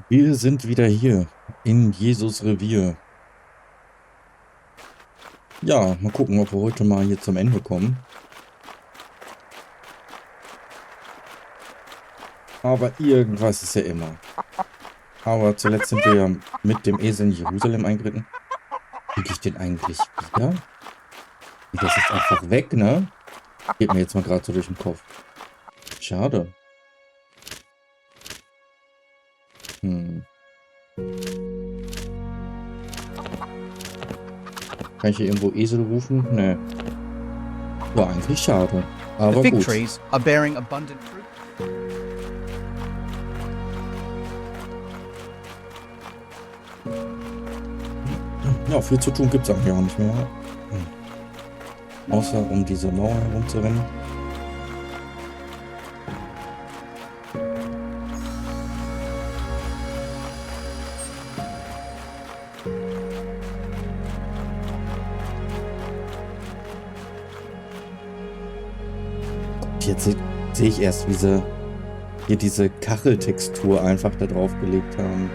Wir sind wieder hier in Jesus Revier. Ja, mal gucken, ob wir heute mal hier zum Ende kommen. Aber irgendwas ist ja immer. Aber zuletzt sind wir ja mit dem Esel in Jerusalem eingeritten. Kriege ich den eigentlich wieder? Und das ist einfach weg, ne? Geht mir jetzt mal gerade so durch den Kopf. Schade. Kann ich hier irgendwo Esel rufen? Ne. War eigentlich schade. Aber fig gut. trees are bearing abundant fruit. Ja, viel zu tun gibt es eigentlich auch nicht mehr. Außer um diese Mauer herumzurennen. Jetzt sehe ich erst, wie sie hier diese Kacheltextur einfach da drauf gelegt haben.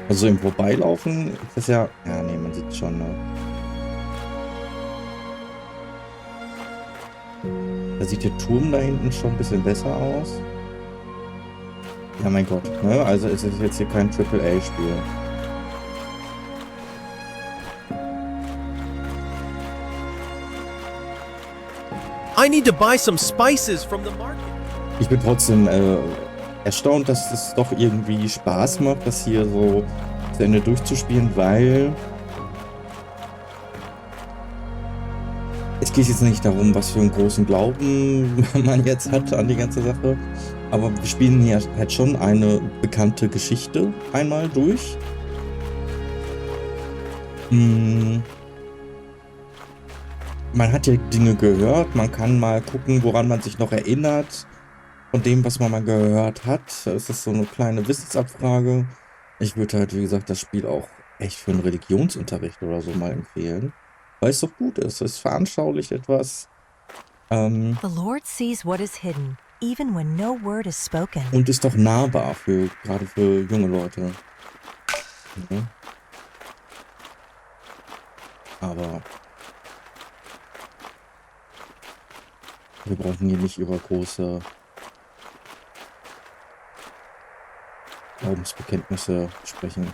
Also im Vorbeilaufen ist das ja... Ja, nee, man sieht es schon, ne? Da sieht der Turm da hinten schon ein bisschen besser aus. Ja, mein Gott, ne? Also ist es jetzt hier kein AAA-Spiel. I need to buy some spices from the market. Ich bin trotzdem erstaunt, dass es doch irgendwie Spaß macht, das hier so zu Ende durchzuspielen, weil es geht jetzt nicht darum, was für einen großen Glauben man jetzt hat an die ganze Sache, aber wir spielen hier halt schon eine bekannte Geschichte einmal durch. Man hat ja Dinge gehört, man kann mal gucken, woran man sich noch erinnert, von dem, was man mal gehört hat. Es ist so eine kleine Wissensabfrage. Ich würde halt, wie gesagt, das Spiel auch echt für einen Religionsunterricht oder so mal empfehlen, weil es doch gut ist. Es veranschaulicht etwas. The Lord sees what is hidden, even when no word is spoken. Und ist doch nahbar, gerade für junge Leute. Ja. Aber wir brauchen hier nicht über große Glaubensbekenntnisse sprechen.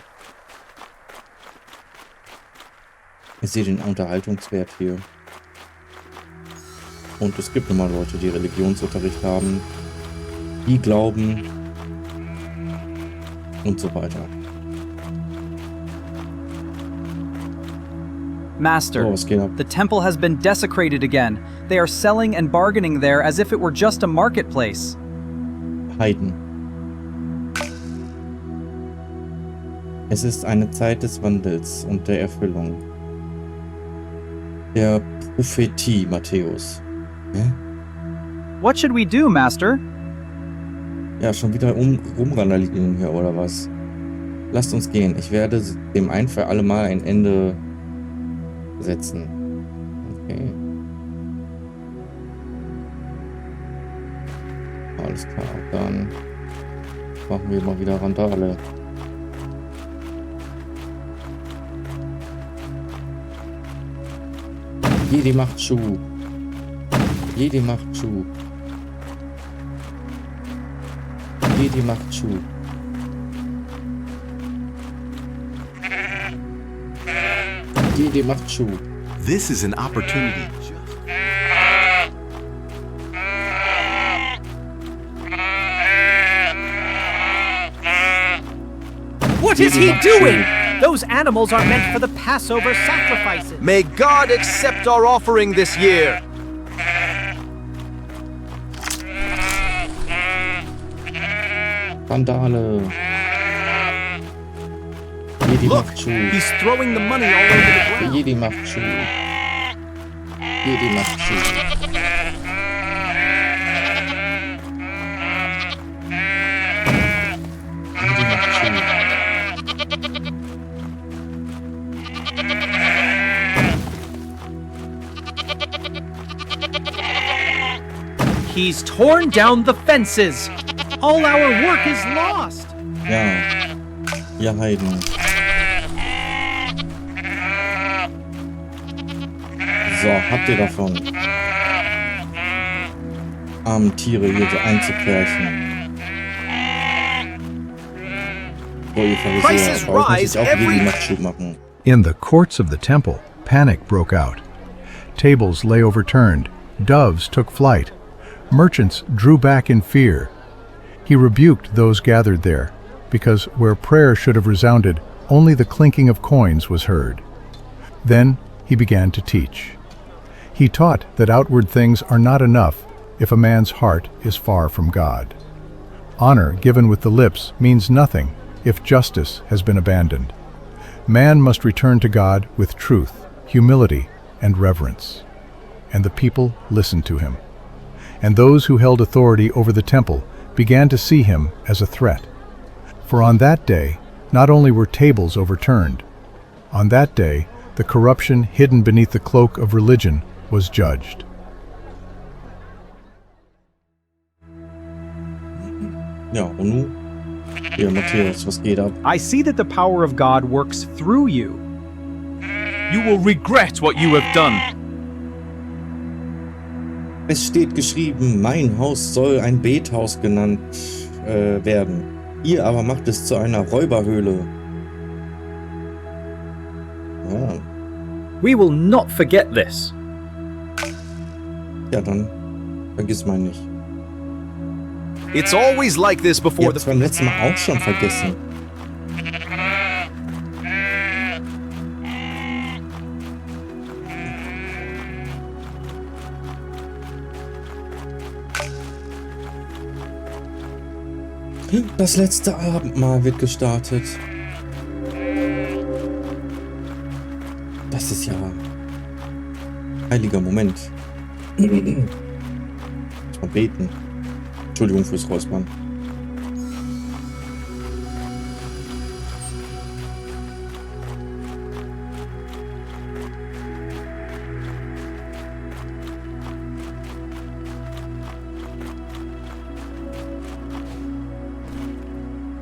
Ich sehe den Unterhaltungswert hier. Und es gibt immer Leute, die Religionsunterricht haben, die glauben und so weiter. Master, Was geht ab? the temple has been desecrated again. They are selling and bargaining there as if it were just a marketplace. Heiden. Es ist eine Zeit des Wandels und der Erfüllung. Der Prophetie Matthäus. Hä? What should we do, Master? Ja, schon wieder rumrandalieren hier, oder was? Lasst uns gehen. Ich werde dem ein für alle Mal ein Ende setzen. Okay. Alles klar, dann machen wir mal wieder Randale. Jede macht Schuh. Jede macht Schuh. Jede macht Schuh. Jede macht Schuh. This is an opportunity. What is he doing? Those animals are meant for the Passover sacrifices. May God accept our offering this year. Randale. Jede Look, macht Schuh. he's throwing the money all over the ground. Jede macht Schuh. Jede macht Schuh. Jede macht Schuh. He's torn down the fences. All our work is lost. Ja, ihr Heiden. So, habt ihr davon? Arme Tiere hier so einzupferchen. So, ihr Pharisäer, bei euch muss ich auch jeden Nachschub machen. In the courts of the temple, panic broke out. Tables lay overturned, doves took flight, merchants drew back in fear. He rebuked those gathered there, because where prayer should have resounded, only the clinking of coins was heard. Then he began to teach. He taught that outward things are not enough if a man's heart is far from God. Honor given with the lips means nothing if justice has been abandoned. Man must return to God with truth, humility, and reverence. And the people listened to him. And those who held authority over the temple began to see him as a threat. For on that day, not only were tables overturned, on that day, the corruption hidden beneath the cloak of religion was judged. Ja, und nun? Hier, Matthäus, was geht ab? I see that the power of God works through you. You will regret what you have done. Es steht geschrieben, mein Haus soll ein Bethaus genannt werden. Ihr aber macht es zu einer Räuberhöhle. Ja, We will not forget this. ja dann vergiss mal nicht. It's always like this Ihr before habt es the... beim letzten Mal auch schon vergessen. Das letzte Abendmahl wird gestartet. Das ist ja ein heiliger Moment. Muss mal beten. Entschuldigung fürs Räuspern.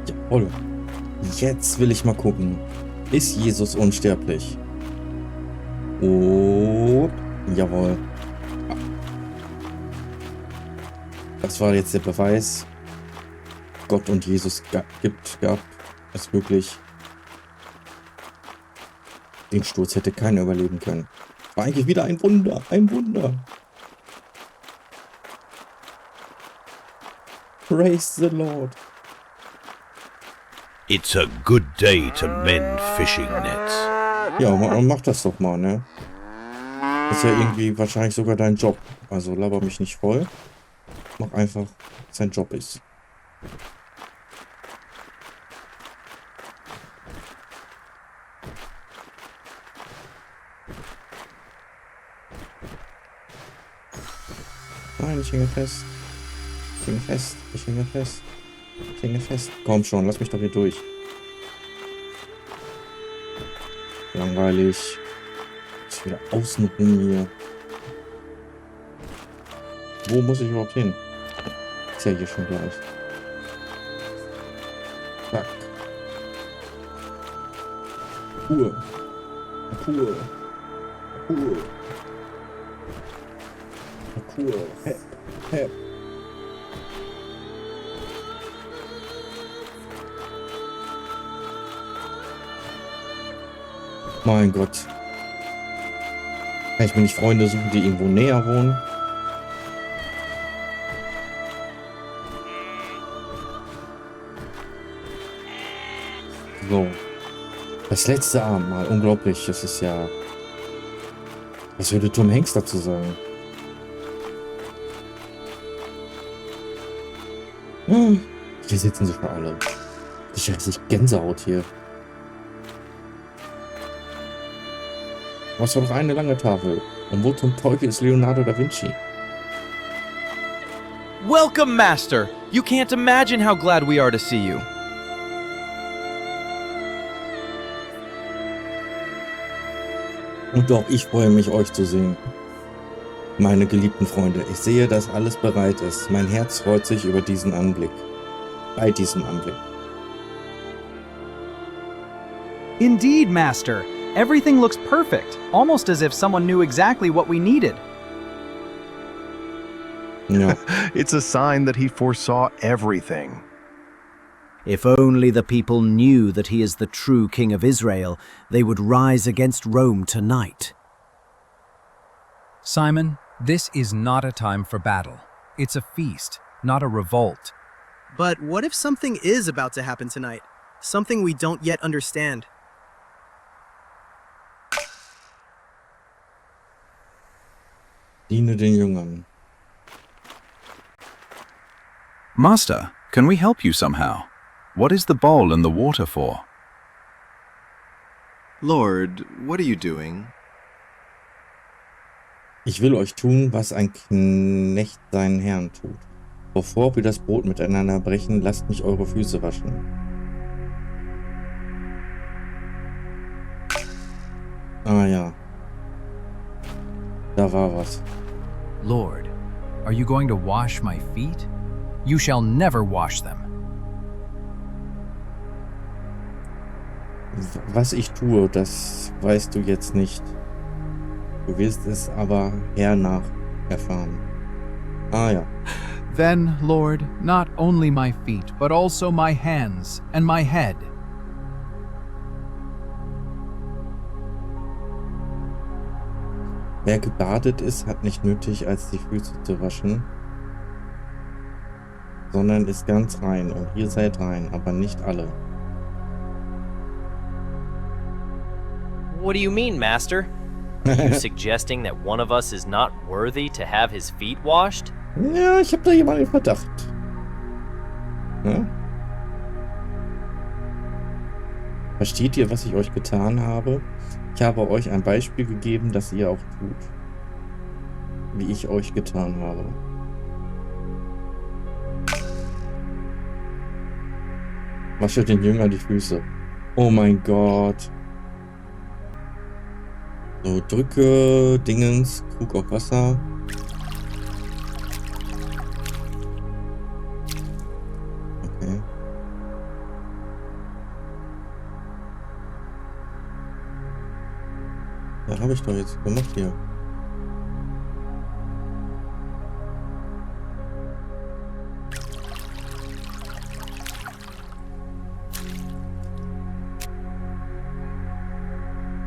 Jawohl. Jetzt will ich mal gucken. Ist Jesus unsterblich? Oh, jawohl. Das war jetzt der Beweis. Gott und Jesus gab es wirklich. Den Sturz hätte keiner überleben können. War eigentlich wieder ein Wunder, ein Wunder. Praise the Lord. It's a good day to mend fishing nets. Ja, mach das doch mal, ne? Ist ja irgendwie wahrscheinlich sogar dein Job. Also laber mich nicht voll. Mach einfach, was sein Job ist. Nein, ich hänge fest. Ich hänge fest. Ich hänge fest. Ich hänge fest. Komm schon, lass mich doch hier durch. Langweilig. Ist wieder außen rum hier. Wo muss ich überhaupt hin? Ist ja hier schon gleich. Zack. Parkour. Parkour. Parkour. Parkour. Hep. Hep. Mein Gott. Kann ich mir nicht Freunde suchen, die irgendwo näher wohnen? So. Das letzte Abendmahl. Unglaublich. Das ist ja... Was würde Tom Hanks dazu sagen? Hier sitzen sie schon alle. Ich hätte sich Gänsehaut hier. Was war doch eine lange Tafel? Und wo zum Teufel ist Leonardo da Vinci? Welcome, Master. You can't imagine how glad we are to see you. Und doch, ich freue mich, euch zu sehen. Meine geliebten Freunde, ich sehe, dass alles bereit ist. Mein Herz freut sich über diesen Anblick. Bei diesem Anblick. Indeed, Master. Everything looks perfect, almost as if someone knew exactly what we needed. Ja. It's a sign that he foresaw everything. If only the people knew that he is the true King of Israel, they would rise against Rome tonight. Simon, this is not a time for battle. It's a feast, not a revolt. But what if something is about to happen tonight? Something we don't yet understand. Diene den Jüngern. Master, can we help you somehow? What is the bowl and the water for? Lord, what are you doing? Ich will euch tun, was ein Knecht seinen Herrn tut. Bevor wir das Brot miteinander brechen, lasst mich eure Füße waschen. Ah ja. Da war was. Lord, are you going to wash my feet? You shall never wash them. Was ich tue, das weißt du jetzt nicht. Du wirst es aber hernach erfahren. Ah ja. Then, Lord, not only my feet, but also my hands and my head. Wer gebadet ist, hat nicht nötig, als die Füße zu waschen, sondern ist ganz rein. Und ihr seid rein, aber nicht alle. What do you mean, Master? Are you suggesting that one of us is not worthy to have his feet washed? Ja, ich habe da jemanden im Verdacht. Ja? Versteht ihr, was ich euch getan habe? Ich habe euch ein Beispiel gegeben, das ihr auch tut. Wie ich euch getan habe. Wasche den Jüngern die Füße. Oh mein Gott. So, drücke Dingens, Krug auf Wasser. Okay. Ja, habe ich doch jetzt gemacht hier.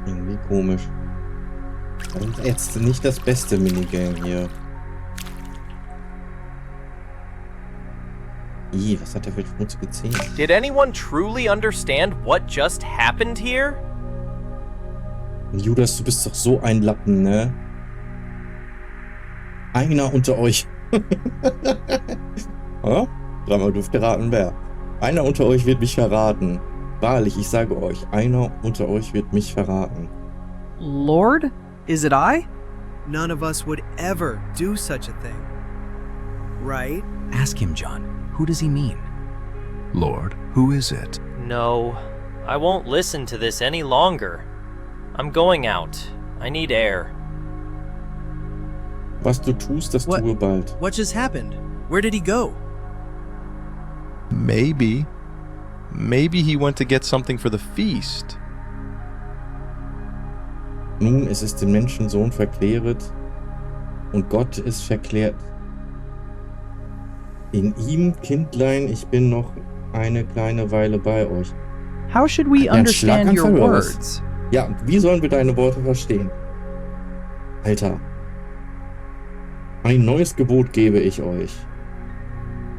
Irgendwie komisch. Und jetzt nicht das beste Minigame hier. Ih, was hat der für schmutzige Zähne? Did anyone truly understand what just happened here? Judas, du bist doch so ein Lappen, ne? Einer unter euch. Ja? Dreimal dürft ihr raten, wer. Einer unter euch wird mich verraten. Wahrlich, ich sage euch, einer unter euch wird mich verraten. Lord? Is it I? None of us would ever do such a thing. Right? Ask him, John. Who does he mean? Lord, who is it? No, I won't listen to this any longer. I'm going out. I need air. Was du tust, das tue bald. What just happened? Where did he go? Maybe he went to get something for the feast. Nun, es ist dem Menschensohn verkläret und Gott ist verklärt. In ihm, Kindlein, ich bin noch eine kleine Weile bei euch. How should we understand your words? Ja, wie sollen wir deine Worte verstehen? Alter. Ein neues Gebot gebe ich euch.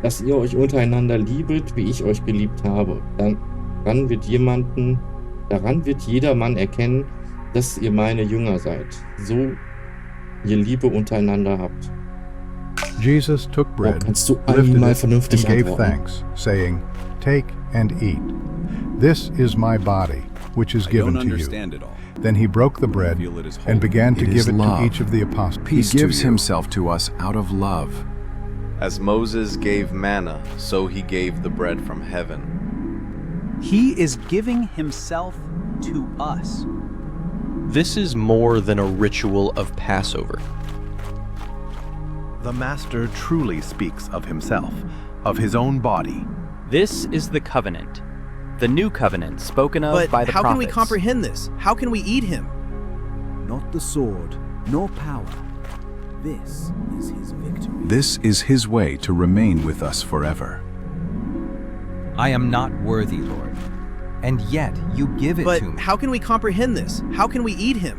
Dass ihr euch untereinander liebet, wie ich euch geliebt habe. Daran wird jedermann erkennen, dass ihr meine Jünger seid. So ihr Liebe untereinander habt. Jesus took bread, kannst du lifted einmal it, vernünftig and gave antworten? thanks, saying, "Take and eat. This is my body, which is given to you." Then he broke the bread and began to give it to each of the apostles. He gives himself to us out of love. As Moses gave manna, so he gave the bread from heaven. He is giving himself to us. This is more than a ritual of Passover. The Master truly speaks of himself, of his own body. This is the covenant, the new covenant spoken of But by the how prophets. can we comprehend this? How can we eat him? Not the sword, nor power. This is his victory. This is his way to remain with us forever. I am not worthy, Lord, and yet you give it But to me. how can we comprehend this? How can we eat him?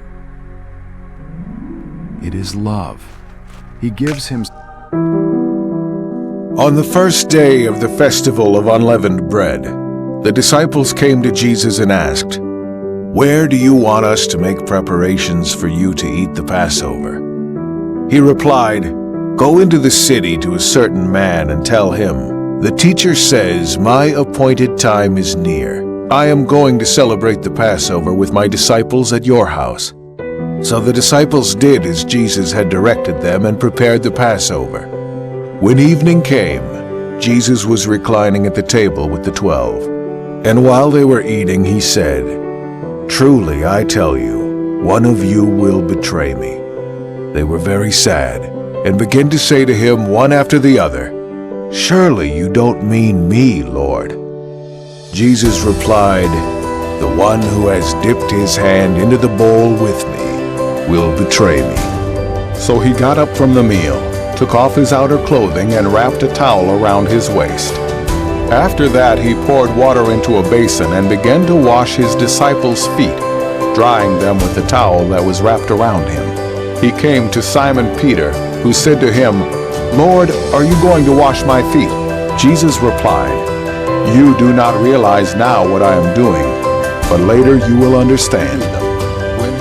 It is love. He gives him. On the first day of the festival of unleavened bread, the disciples came to Jesus and asked, "Where do you want us to make preparations for you to eat the Passover?" He replied, "Go into the city to a certain man and tell him, 'The teacher says, my appointed time is near. I am going to celebrate the Passover with my disciples at your house.'" So the disciples did as Jesus had directed them and prepared the Passover. When evening came, Jesus was reclining at the table with the 12. And while they were eating, he said, "Truly, I tell you, one of you will betray me." They were very sad and began to say to him one after the other, "Surely you don't mean me, Lord." Jesus replied, "The one who has dipped his hand into the bowl with me will betray me." So he got up from the meal, took off his outer clothing, and wrapped a towel around his waist. After that, he poured water into a basin and began to wash his disciples' feet, drying them with the towel that was wrapped around him. He came to Simon Peter, who said to him, "Lord, are you going to wash my feet?" Jesus replied, "You do not realize now what I am doing, but later you will understand."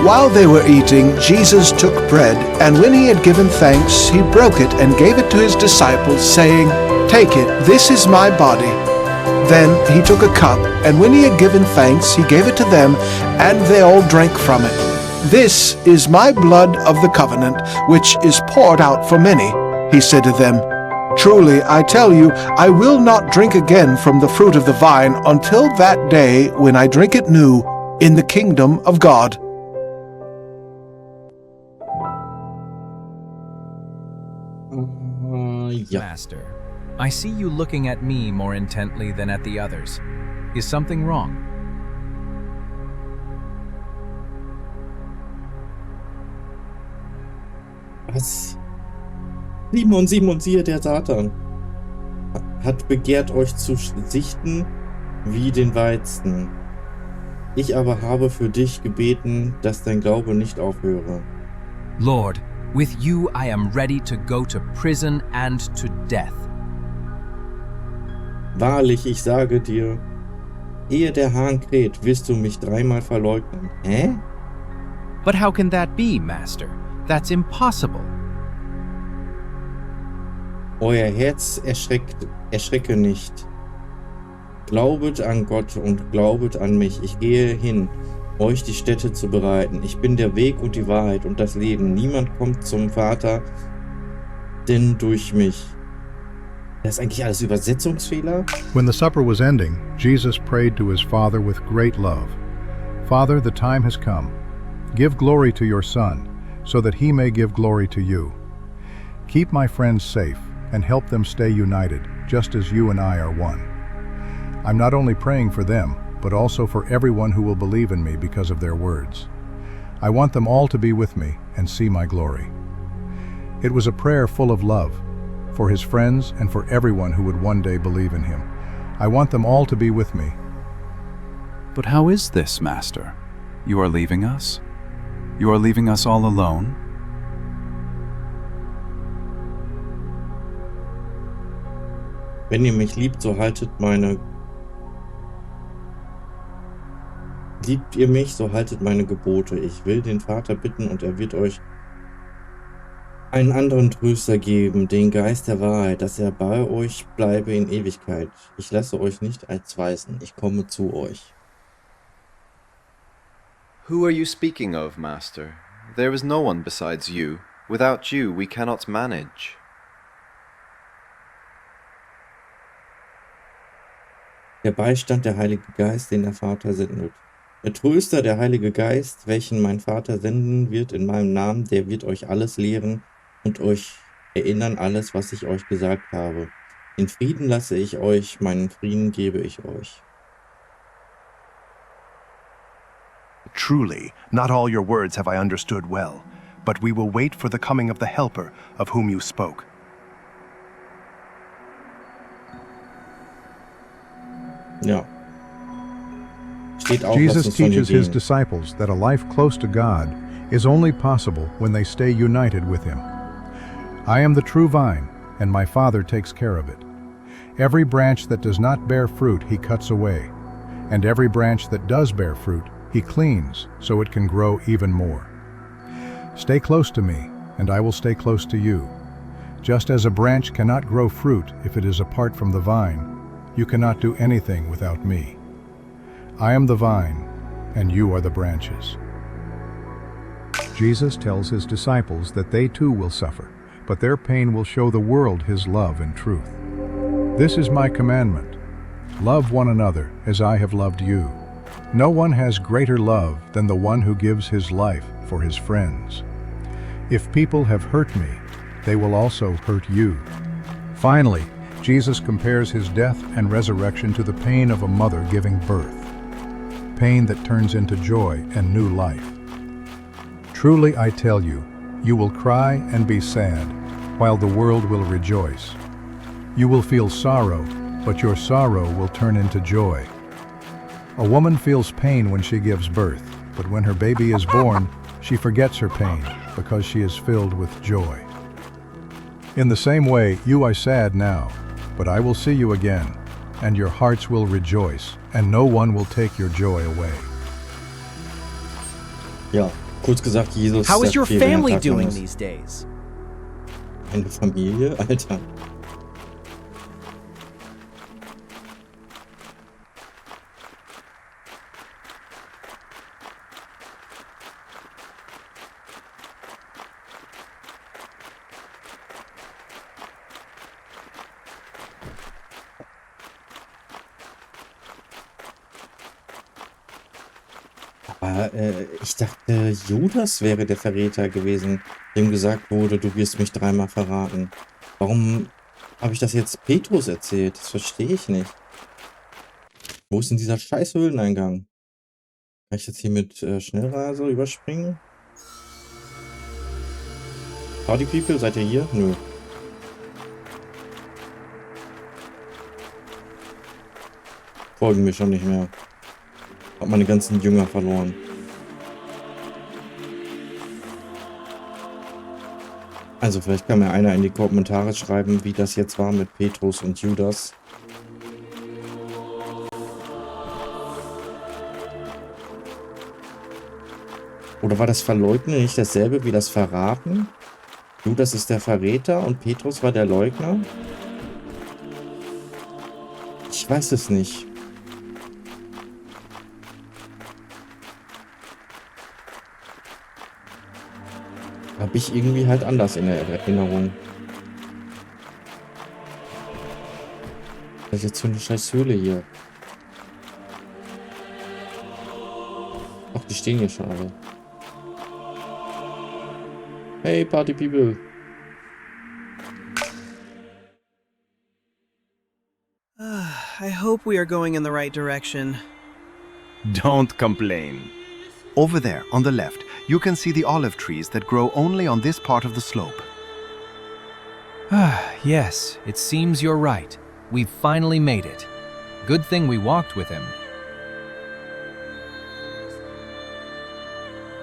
While they were eating, Jesus took bread, and when he had given thanks, he broke it and gave it to his disciples, saying, "Take it, this is my body." Then he took a cup, and when he had given thanks, he gave it to them, and they all drank from it. "This is my blood of the covenant, which is poured out for many," he said to them. "Truly, I tell you, I will not drink again from the fruit of the vine until that day when I drink it new in the kingdom of God." Ja. Master, I see you looking at me more intently than at the others. Is something wrong? Was? Simon, Simon, siehe, der Satan hat begehrt, euch zu sichten wie den Weizen. Ich aber habe für dich gebeten, dass dein Glaube nicht aufhöre. Lord, with you I am ready to go to prison and to death. Wahrlich, ich sage dir, ehe der Hahn kräht, wirst du mich 3-mal verleugnen. Hä? But how can that be, Master? That's impossible. Euer Herz erschrecke nicht. Glaubet an Gott und glaubet an mich. Ich gehe hin, euch die Stätte zu bereiten. Ich bin der Weg und die Wahrheit und das Leben. Niemand kommt zum Vater, denn durch mich. Das ist eigentlich alles Übersetzungsfehler. When the supper was ending, Jesus prayed to his Father with great love. "Father, the time has come. Give glory to your Son, so that he may give glory to you. Keep my friends safe and help them stay united, just as you and I are one. I'm not only praying for them, but also for everyone who will believe in me because of their words. I want them all to be with me and see my glory." It was a prayer full of love, for his friends and for everyone who would one day believe in him. I want them all to be with me. But how is this, Master? You are leaving us? You are leaving us all alone? Wenn ihr mich liebt, so Liebt ihr mich, so haltet meine Gebote. Ich will den Vater bitten und er wird euch einen anderen Tröster geben, den Geist der Wahrheit, dass er bei euch bleibe in Ewigkeit. Ich lasse euch nicht als Waisen, ich komme zu euch. Who are you speaking of, Master? There is no one besides you. Without you, we cannot manage. Der Beistand, der Heilige Geist, den der Vater sendet. Der Tröster, der Heilige Geist, welchen mein Vater senden wird in meinem Namen, der wird euch alles lehren und euch erinnern alles, was ich euch gesagt habe. In Frieden lasse ich euch, meinen Frieden gebe ich euch. Truly, not all your words have I understood well, but we will wait for the coming of the Helper, of whom you spoke. Ja. Steht auch, Jesus lasst uns von hier teaches his gehen. disciples that a life close to God is only possible when they stay united with him. I am the true vine, and my Father takes care of it. Every branch that does not bear fruit he cuts away, and every branch that does bear fruit he cleans so it can grow even more. Stay close to me, and I will stay close to you. Just as a branch cannot grow fruit if it is apart from the vine, you cannot do anything without me. I am the vine, and you are the branches. Jesus tells his disciples that they too will suffer, but their pain will show the world his love and truth. This is my commandment: love one another as I have loved you. No one has greater love than the one who gives his life for his friends. If people have hurt me, they will also hurt you. Finally, Jesus compares his death and resurrection to the pain of a mother giving birth, pain that turns into joy and new life. Truly I tell you, you will cry and be sad, while the world will rejoice. You will feel sorrow, but your sorrow will turn into joy. A woman feels pain when she gives birth, but when her baby is born, she forgets her pain because she is filled with joy. In the same way, you are sad now, but I will see you again, and your hearts will rejoice, and no one will take your joy away. Ja, kurz gesagt, Jesus. How is your sagt, family wer doing ist. these days? Eine Familie? Alter. Aber ich dachte, Judas wäre der Verräter gewesen, dem gesagt wurde, du wirst mich dreimal verraten. Warum habe ich das jetzt Petrus erzählt? Das verstehe ich nicht. Wo ist denn dieser scheiß Höhleneingang? Kann ich jetzt hier mit Schnellreise überspringen? Party People, seid ihr hier? Nö. Folgen mir schon nicht mehr. Hab meine ganzen Jünger verloren. Also vielleicht kann mir einer in die Kommentare schreiben, wie das jetzt war mit Petrus und Judas. Oder war das Verleugnen nicht dasselbe wie das Verraten? Judas ist der Verräter und Petrus war der Leugner? Ich weiß es nicht. Habe ich irgendwie halt anders in der Erinnerung. Was ist jetzt für eine scheiß Höhle hier? Ach, die stehen hier schon alle. Hey, Party People. I hope we are going in the right direction. Don't complain. Over there, on the left, you can see the olive trees that grow only on this part of the slope. Yes, it seems you're right. We've finally made it. Good thing we walked with him.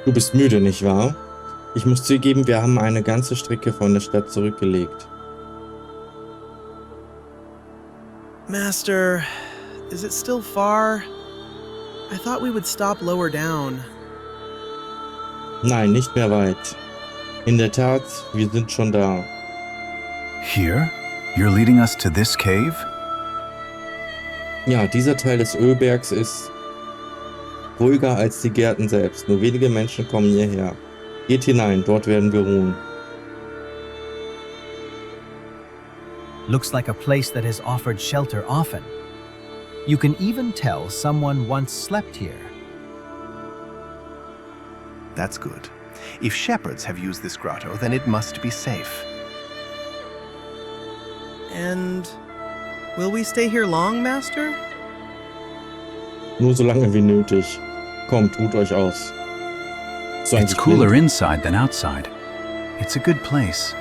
Du bist müde, nicht wahr? Ich muss zugeben, wir haben eine ganze Strecke von der Stadt zurückgelegt. Master, is it still far? I thought we would stop lower down. Nein, nicht mehr weit. In der Tat, wir sind schon da. Here? You're leading us to this cave? Ja, dieser Teil des Ölbergs ist ruhiger als die Gärten selbst. Nur wenige Menschen kommen hierher. Geht hinein, dort werden wir ruhen. Looks like a place that has offered shelter often. You can even tell someone once slept here. That's good. If shepherds have used this grotto, then it must be safe. And will we stay here long, Master? Nur so lange wie nötig. Kommt, ruht euch aus. So It's cooler inside than outside. It's a good place.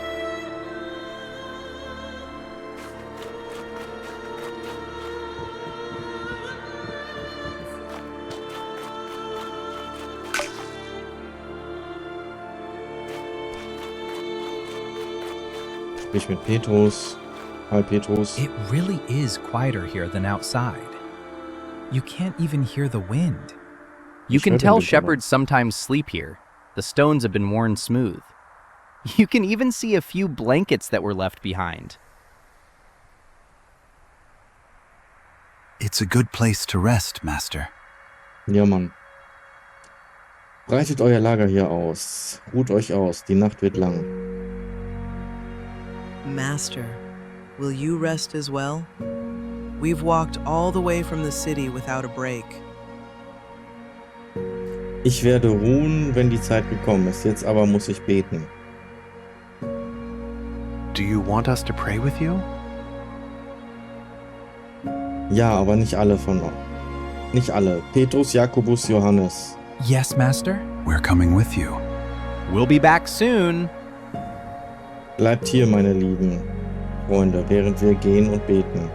Sprich mit Petrus. Hi, Petrus. It really is quieter here than outside. You can't even hear the wind. You can tell shepherds sometimes sleep here. The stones have been worn smooth. You can even see a few blankets that were left behind. It's a good place to rest, Master. Ja, Mann. Breitet euer Lager hier aus. Ruht euch aus. Die Nacht wird lang. Master, will you rest as well? We've walked all the way from the city without a break. Ich werde ruhen, wenn die Zeit gekommen ist. Jetzt aber muss ich beten. Do you want us to pray with you? Ja, aber nicht alle von euch. Nicht alle. Petrus, Jakobus, Johannes. Yes, Master? We're coming with you. We'll be back soon. Bleibt hier, meine lieben Freunde, während wir gehen und beten.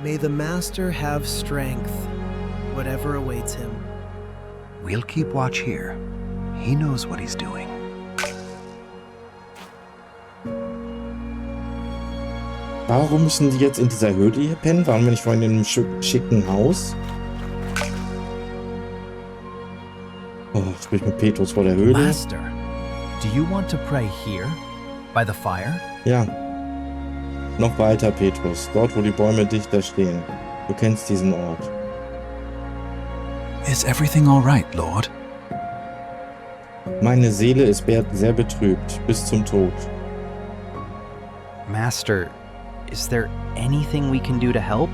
May the Master have strength, whatever awaits him. We'll keep watch here. He knows what he's doing. Warum müssen die jetzt in dieser Höhle hier pennen? Waren wir nicht vorhin in einem schicken Haus? Oh, sprich mit Petrus vor der Höhle. Master, do you want to pray here, by the fire? Ja. Noch weiter, Petrus. Dort, wo die Bäume dichter stehen. Du kennst diesen Ort. Is everything all right, Lord? Meine Seele ist sehr betrübt, bis zum Tod. Master, is there anything we can do to help?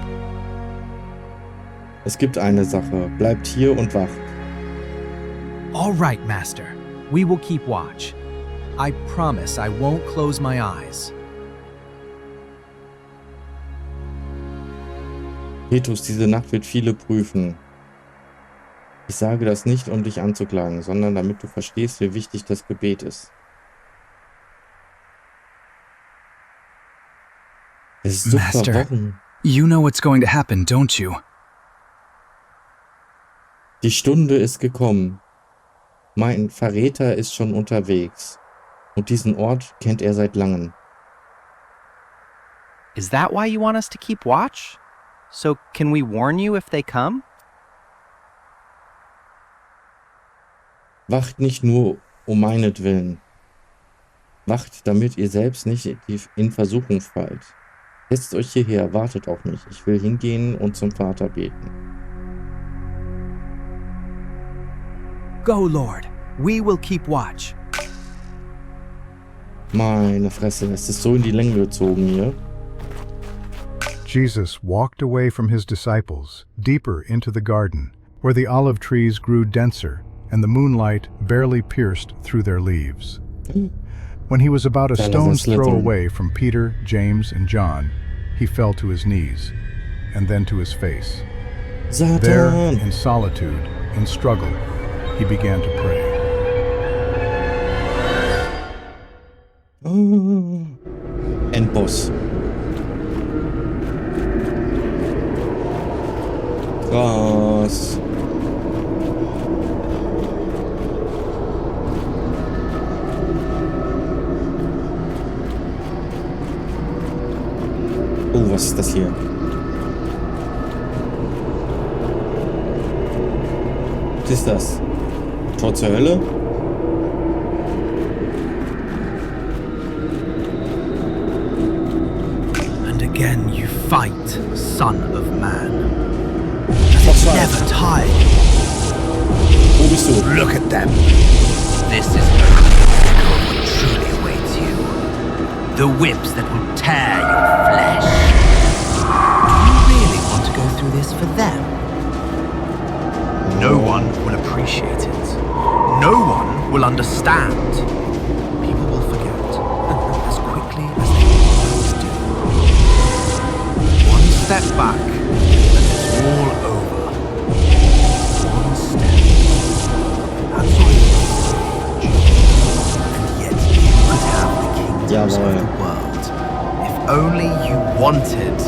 Es gibt eine Sache. Bleibt hier und wacht. All right, Master. We will keep watch. I promise I won't close my eyes. Petrus, diese Nacht wird viele prüfen. Ich sage das nicht, um dich anzuklagen, sondern damit du verstehst, wie wichtig das Gebet ist. Es ist so Master, verworren. you know what's going to happen, don't you? Die Stunde ist gekommen. Mein Verräter ist schon unterwegs. Und diesen Ort kennt er seit langem. Is that why you want us to keep watch? So can we warn you if they come? Wacht nicht nur um meinetwillen. Wacht, damit ihr selbst nicht in Versuchung fallt. Setzt euch hierher, wartet auf mich. Ich will hingehen und zum Vater beten. Go, Lord. We will keep watch. Meine Fresse, es ist so in die Länge gezogen hier. Jesus walked away from his disciples, deeper into the garden, where the olive trees grew denser and the moonlight barely pierced through their leaves. When he was about a stone's throw away from Peter, James, and John, he fell to his knees, and then to his face. Satan. There, in solitude, in struggle, he began to pray. Endboss. Krass. Oh, was ist das hier? Was ist das? Tor zur Hölle? And again you fight, son of man. Never tired. Wo bist du? Look at them. This is what truly awaits you. The whips that will tear your flesh. Do you really want to go through this for them? No one will appreciate it. No one will understand. People will forget as quickly as they will. step back, and it's all over. One step. That's all you need. And yet you could have the kingdoms of the world, if only you wanted.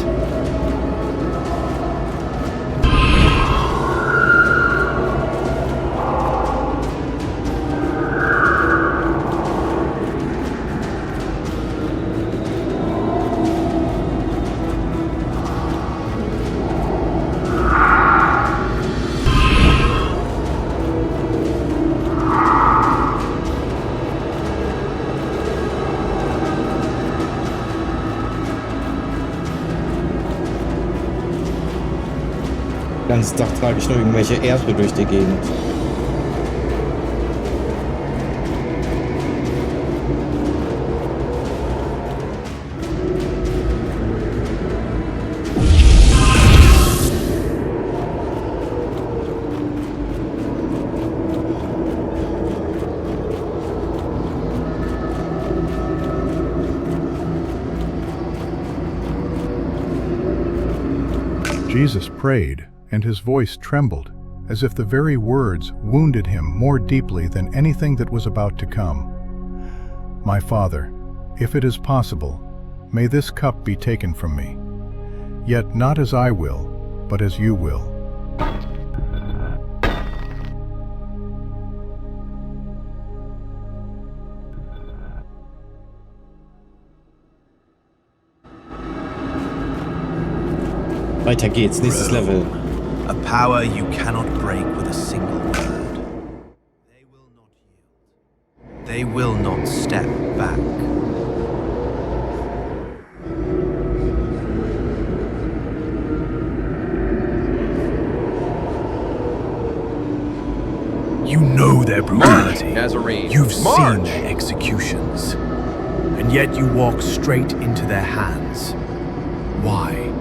Den ganzen Tag trage ich nur irgendwelche Erbe durch die Gegend. Jesus prayed, and his voice trembled, as if the very words wounded him more deeply than anything that was about to come. My Father, if it is possible, may this cup be taken from me. Yet not as I will, but as you will. Weiter geht's, nächstes Level. A power you cannot break with a single word. They will not yield. They will not step back. You know their brutality. You've seen their executions. And yet you walk straight into their hands. Why?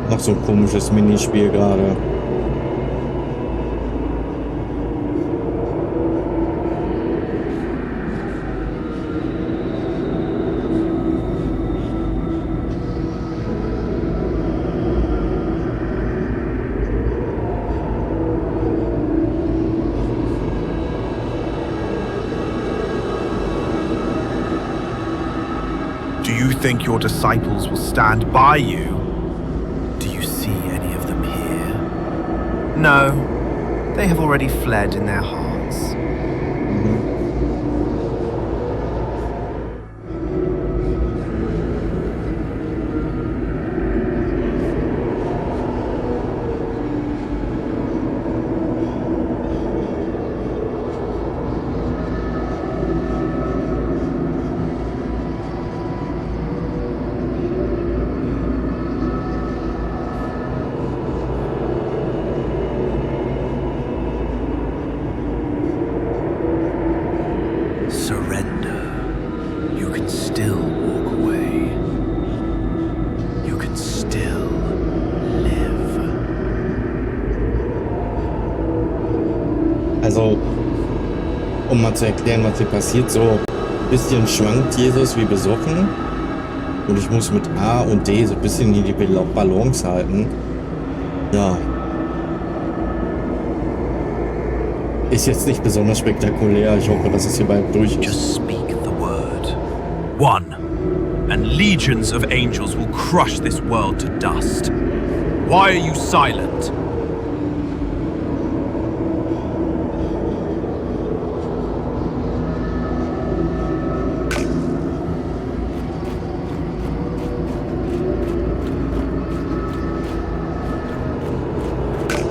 Noch so ein komisches Minispiel gerade. Do you think your disciples will stand by you? No, they have already fled in their hearts. Also, um mal zu erklären, was hier passiert, so ein bisschen schwankt Jesus wie besoffen. Und ich muss mit A und D so ein bisschen die Balance halten. Ja. Ist jetzt nicht besonders spektakulär. Ich hoffe, dass es hier bald durch ist. Just speak the word. One, and legions of angels will crush this world to dust. Why are you silent?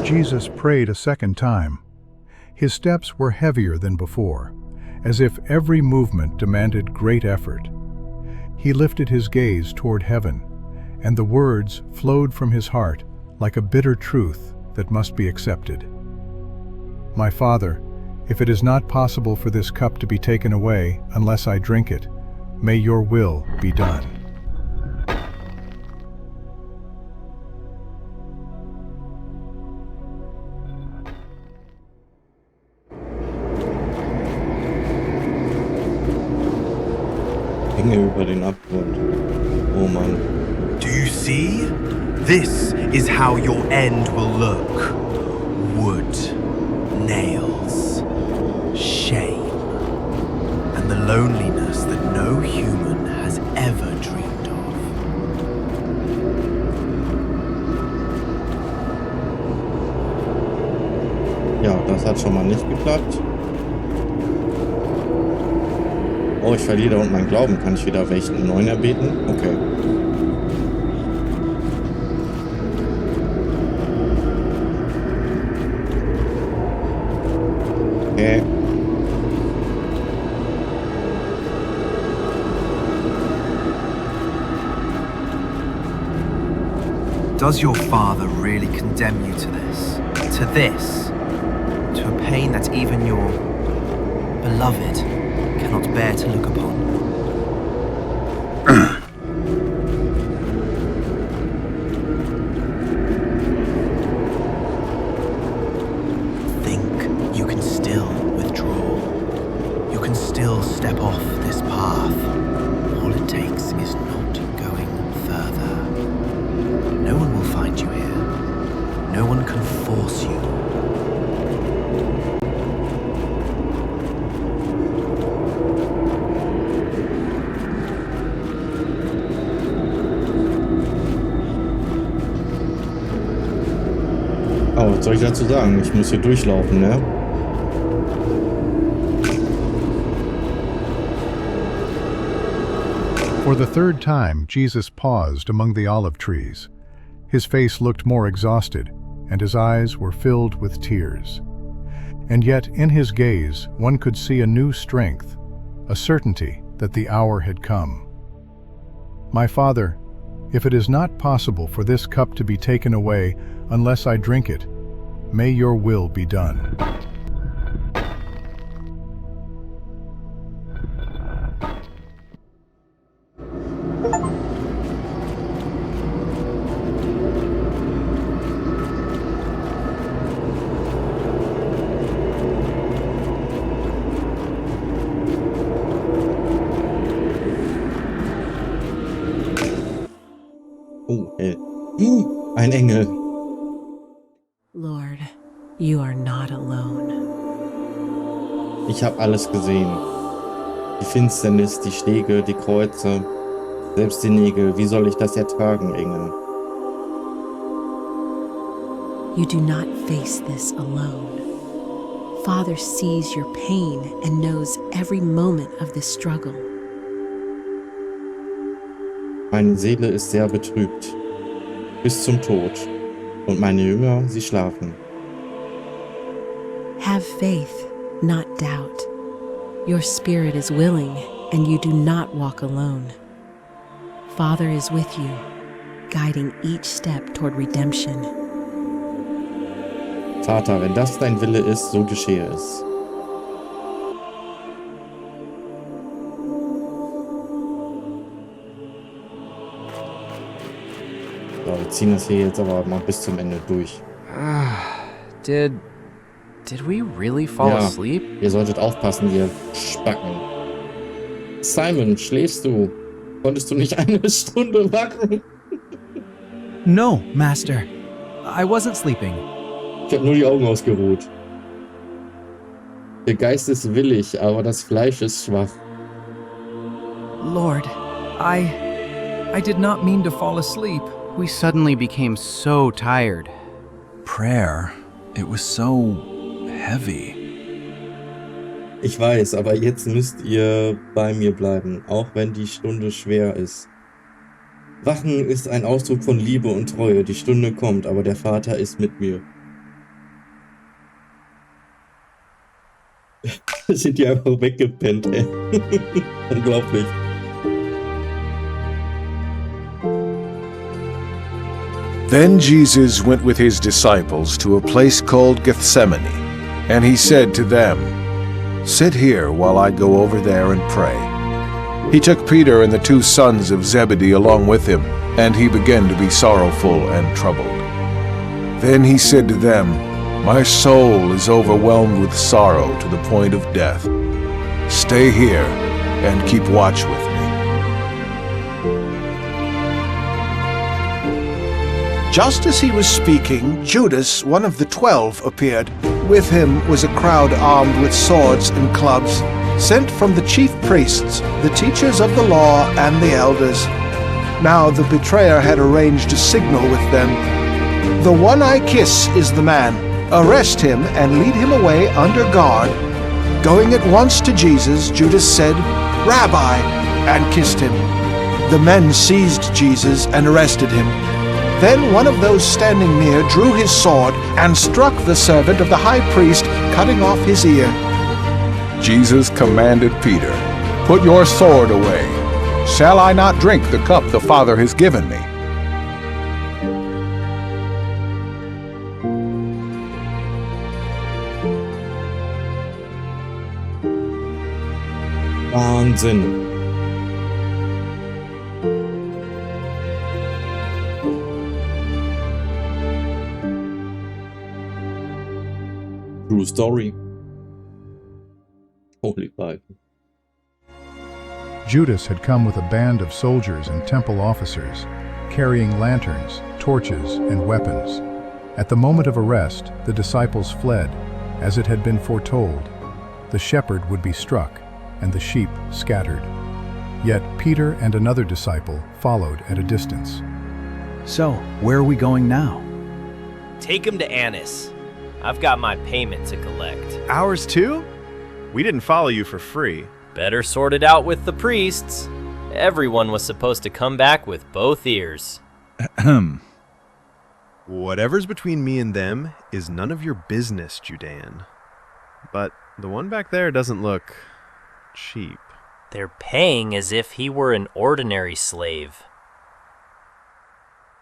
Jesus prayed a second time. His steps were heavier than before, as if every movement demanded great effort. He lifted his gaze toward heaven, and the words flowed from his heart like a bitter truth that must be accepted. My Father, if it is not possible for this cup to be taken away unless I drink it, may your will be done. Hänge über den Abgrund. Oh Mann. Do you see? This is how your end will look. Wood, nails, shame, and the loneliness that no human has ever dreamed of. Ja, das hat schon mal nicht geklappt. Oh, ich verliere da unten meinen Glauben. Kann ich wieder welchen neuen erbeten? Okay. Okay. Does your father really condemn you to this? To this? To a pain that even your beloved cannot bear to look upon? Think you can still withdraw. You can still step off this path. All it takes is not going further. No one will find you here. No one can force you. Oh, was soll ich dazu sagen? Ich muss hier durchlaufen, ne? For the third time, Jesus paused among the olive trees. His face looked more exhausted, and his eyes were filled with tears. And yet, in his gaze, one could see a new strength, a certainty that the hour had come. My Father, if it is not possible for this cup to be taken away unless I drink it, may your will be done. Oh, ey. Ein Engel. Lord, you are not alone. Ich habe alles gesehen. Die Finsternis, die Schläge, die Kreuze, selbst die Nägel. Wie soll ich das ertragen, Engel? You do not face this alone. Father sees your pain and knows every moment of this struggle. Meine Seele ist sehr betrübt, bis zum Tod, und meine Jünger, sie schlafen. Have faith, not doubt. Your spirit is willing, and you do not walk alone. Father is with you, guiding each step toward redemption. Vater, wenn das dein Wille ist, so geschehe es. So, wir ziehen das hier jetzt aber mal bis zum Ende durch. Did we really fall asleep? Ihr solltet aufpassen, ihr Spacken. Simon, schläfst du? Konntest du nicht eine Stunde wachen? No, Master. I wasn't sleeping. Ich habe nur die Augen ausgeruht. Der Geist ist willig, aber das Fleisch ist schwach. Lord, I did not mean to fall asleep. We suddenly became so tired. Prayer, it was so heavy. Ich weiß, aber jetzt müsst ihr bei mir bleiben, auch wenn die Stunde schwer ist. Wachen ist ein Ausdruck von Liebe und Treue. Die Stunde kommt, aber der Vater ist mit mir. Sind die einfach weggepennt, ey. Unglaublich. Then Jesus went with his disciples to a place called Gethsemane, and he said to them, "Sit here while I go over there and pray." He took Peter and the two sons of Zebedee along with him, and he began to be sorrowful and troubled. Then he said to them, "My soul is overwhelmed with sorrow to the point of death. Stay here and keep watch with me." Just as he was speaking, Judas, one of the 12, appeared. With him was a crowd armed with swords and clubs, sent from the chief priests, the teachers of the law, and the elders. Now the betrayer had arranged a signal with them. "The one I kiss is the man. Arrest him and lead him away under guard." Going at once to Jesus, Judas said, "Rabbi," and kissed him. The men seized Jesus and arrested him. Then one of those standing near drew his sword and struck the servant of the high priest, cutting off his ear. Jesus commanded Peter, "Put your sword away. Shall I not drink the cup the Father has given me?" Wahnsinn. True story. Holy Bible. Judas had come with a band of soldiers and temple officers, carrying lanterns, torches, and weapons. At the moment of arrest, the disciples fled, as it had been foretold. The shepherd would be struck, and the sheep scattered. Yet Peter and another disciple followed at a distance. So, where are we going now? Take him to Annas. I've got my payment to collect. Ours too? We didn't follow you for free. Better sort it out with the priests. Everyone was supposed to come back with both ears. Whatever's between me and them is none of your business, Judean. But the one back there doesn't look cheap. They're paying as if he were an ordinary slave.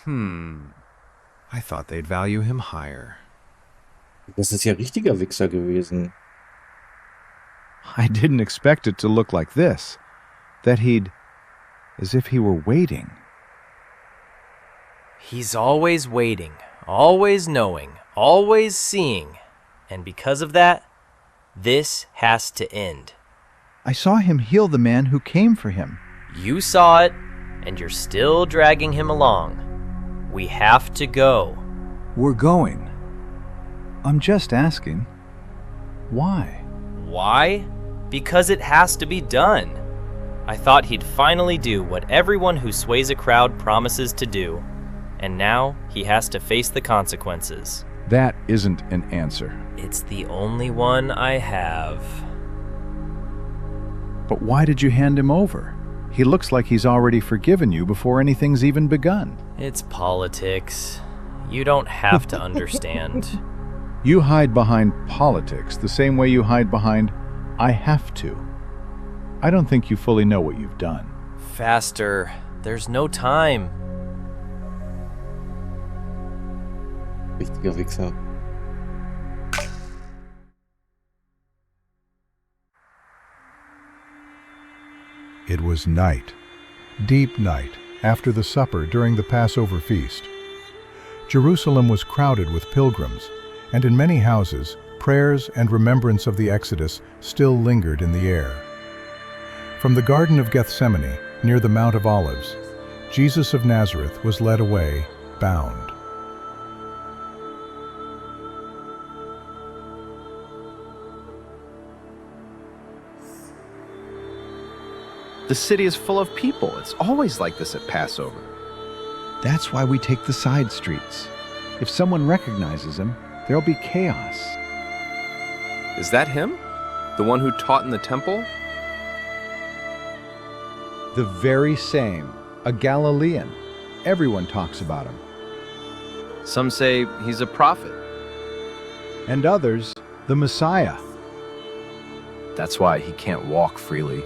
I thought they'd value him higher. Das ist ja richtiger Wichser gewesen. I didn't expect it to look like this. That he'd... as if he were waiting. He's always waiting, always knowing, always seeing. And because of that, this has to end. I saw him heal the man who came for him. You saw it, and you're still dragging him along. We have to go. We're going. I'm just asking, why? Why? Because it has to be done. I thought he'd finally do what everyone who sways a crowd promises to do, and now he has to face the consequences. That isn't an answer. It's the only one I have. But why did you hand him over? He looks like he's already forgiven you before anything's even begun. It's politics. You don't have to understand. You hide behind politics the same way you hide behind, "I have to." I don't think you fully know what you've done. Faster. There's no time. Richtiger Wichser. It was night, deep night, after the supper during the Passover feast. Jerusalem was crowded with pilgrims, and in many houses, prayers and remembrance of the Exodus still lingered in the air. From the Garden of Gethsemane, near the Mount of Olives, Jesus of Nazareth was led away, bound. The city is full of people. It's always like this at Passover. That's why we take the side streets. If someone recognizes him, there'll be chaos. Is that him? The one who taught in the temple? The very same. A Galilean. Everyone talks about him. Some say he's a prophet. And others, the Messiah. That's why he can't walk freely.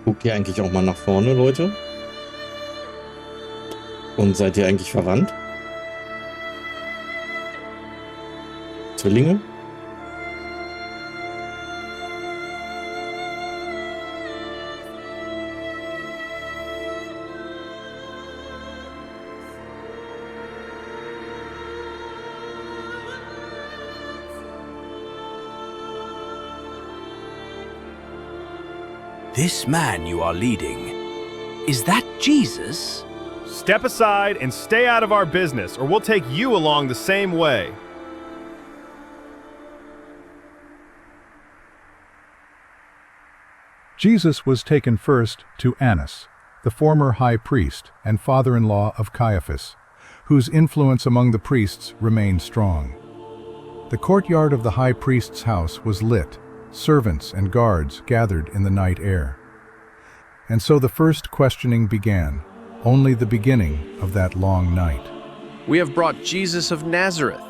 Guckt ihr eigentlich auch mal nach vorne, Leute? Und seid ihr eigentlich verwandt? Zwillinge? This man you are leading, is that Jesus? Step aside and stay out of our business, or we'll take you along the same way. Jesus was taken first to Annas, the former high priest and father-in-law of Caiaphas, whose influence among the priests remained strong. The courtyard of the high priest's house was lit, servants and guards gathered in the night air. And so the first questioning began, only the beginning of that long night. We have brought Jesus of Nazareth.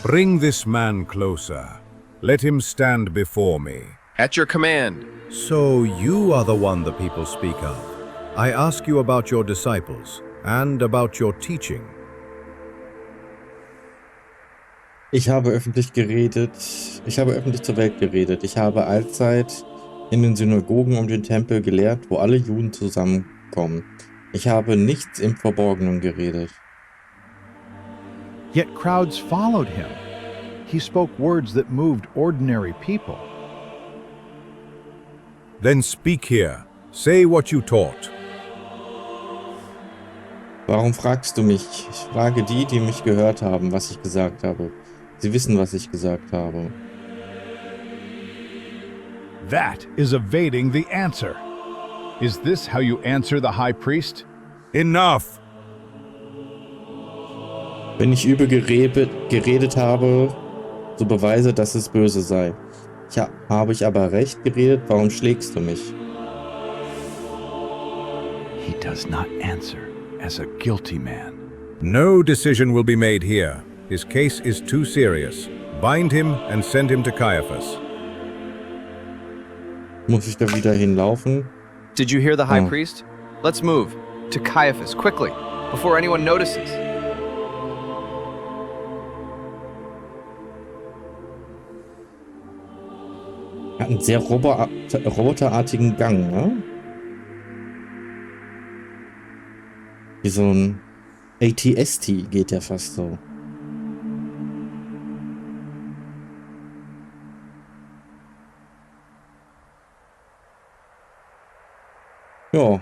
Bring this man closer. Let him stand before me. At your command. So you are the one the people speak of. I ask you about your disciples and about your teaching. Ich habe öffentlich geredet, ich habe öffentlich zur Welt geredet. Ich habe allzeit in den Synagogen um den Tempel gelehrt, wo alle Juden zusammenkommen. Ich habe nichts im Verborgenen geredet. Yet crowds followed him. He spoke words that moved ordinary people. Then speak here. Say what you taught. Warum fragst du mich? Ich frage die, die mich gehört haben, was ich gesagt habe. Sie wissen, was ich gesagt habe. That is evading the answer. Is this how you answer the high priest? Enough! Wenn ich übel geredet habe, so beweise, dass es böse sei. Habe ich aber recht geredet, warum schlägst du mich? He does not answer as a guilty man. No decision will be made here. His case is too serious. Bind him and send him to Caiaphas. Muss ich da wieder hinlaufen? Did you hear the high priest? Let's move. To Caiaphas, quickly, before anyone notices. Hat einen sehr roboterartigen Gang, ne? Wie so ein ATST geht der fast so. Ja.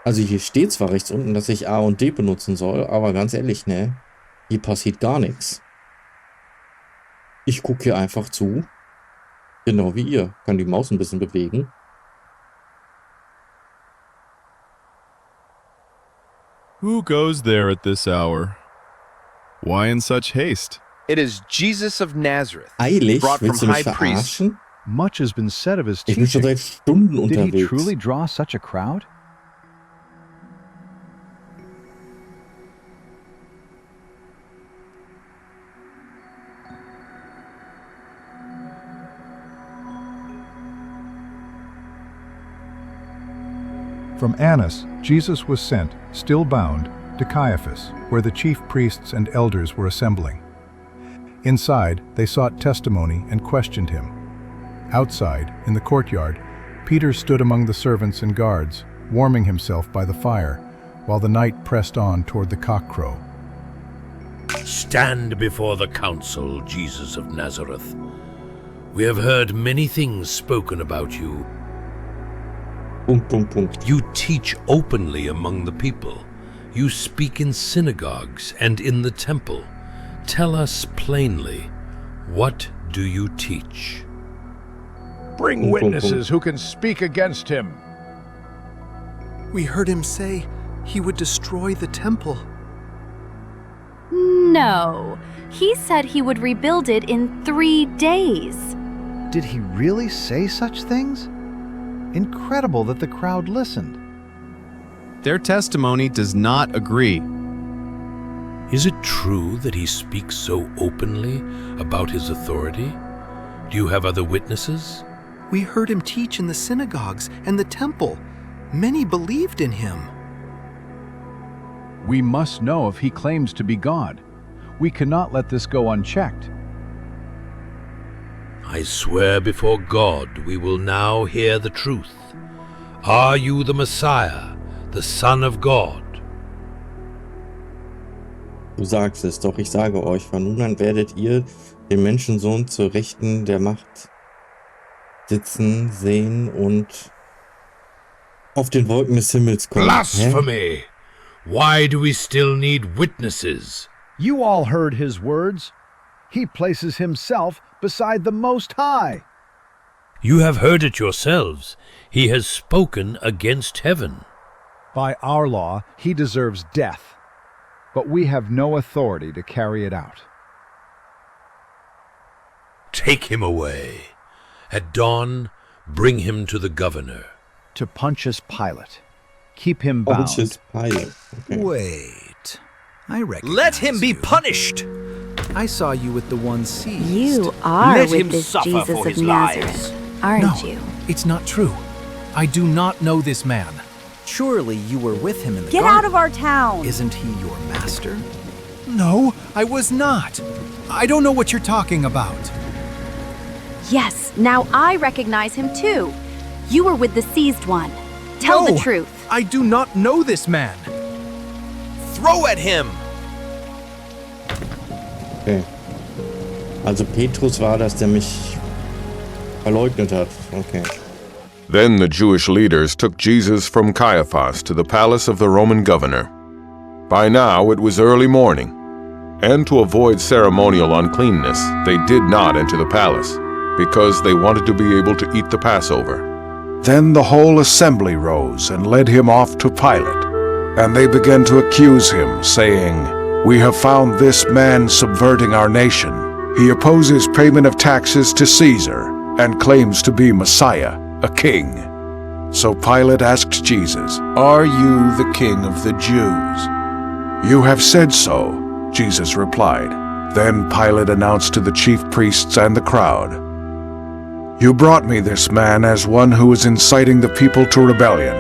Also hier steht zwar rechts unten, dass ich A und D benutzen soll, aber ganz ehrlich, ne? Hier passiert gar nichts. Ich gucke hier einfach zu. Genau wie ihr. Kann die Maus ein bisschen bewegen. Who goes there at this hour? Why in such haste? It is Jesus of Nazareth, Eilig? brought from Willst du mich high priest. verarschen? Much has been said of his Ich bin schon teaching. seit Stunden Did he unterwegs. truly draw such a crowd? From Annas, Jesus was sent, still bound, to Caiaphas, where the chief priests and elders were assembling. Inside, they sought testimony and questioned him. Outside, in the courtyard, Peter stood among the servants and guards, warming himself by the fire, while the night pressed on toward the cockcrow. Stand before the council, Jesus of Nazareth. We have heard many things spoken about you. You teach openly among the people. You speak in synagogues and in the temple. Tell us plainly, what do you teach? Bring witnesses who can speak against him. We heard him say he would destroy the temple. No, he said he would rebuild it in 3 days. Did he really say such things? Incredible that the crowd listened. Their testimony does not agree. Is it true that he speaks so openly about his authority? Do you have other witnesses? We heard him teach in the synagogues and the temple. Many believed in him. We must know if he claims to be God. We cannot let this go unchecked. I swear before God we will now hear the truth. Are you the Messiah, the Son of God? Du sagst es, doch ich sage euch, von nun an werdet ihr den Menschensohn zur Rechten der Macht sitzen, sehen und auf den Wolken des Himmels kommen. Blasphemy! Why do we still need witnesses? You all heard his words. He places himself beside the Most High. You have heard it yourselves. He has spoken against heaven. By our law, he deserves death, but we have no authority to carry it out. Take him away. At dawn, bring him to the governor. To Pontius Pilate. Keep him bound. Pontius Pilate. Okay. Wait. I recognize Let him be you. punished! I saw you with the one seized. You are Let with him this suffer Jesus for of his Nazareth, lies. aren't No, you? it's not true. I do not know this man. Surely you were with him in the Get garden. out of our town! Isn't he your master? No, I was not. I don't know what you're talking about. Yes, now I recognize him too. You were with the seized one. Tell No, the truth. I do not know this man. Throw at him! Okay. Also Petrus war das, der mich verleugnet hat. Okay. Then the Jewish leaders took Jesus from Caiaphas to the palace of the Roman governor. By now it was early morning, and to avoid ceremonial uncleanness, they did not enter the palace, because they wanted to be able to eat the Passover. Then the whole assembly rose and led him off to Pilate. And they began to accuse him, saying, "We have found this man subverting our nation. He opposes payment of taxes to Caesar and claims to be Messiah, a king." So Pilate asked Jesus, "Are you the king of the Jews?" "You have said so," Jesus replied. Then Pilate announced to the chief priests and the crowd, "You brought me this man as one who is inciting the people to rebellion.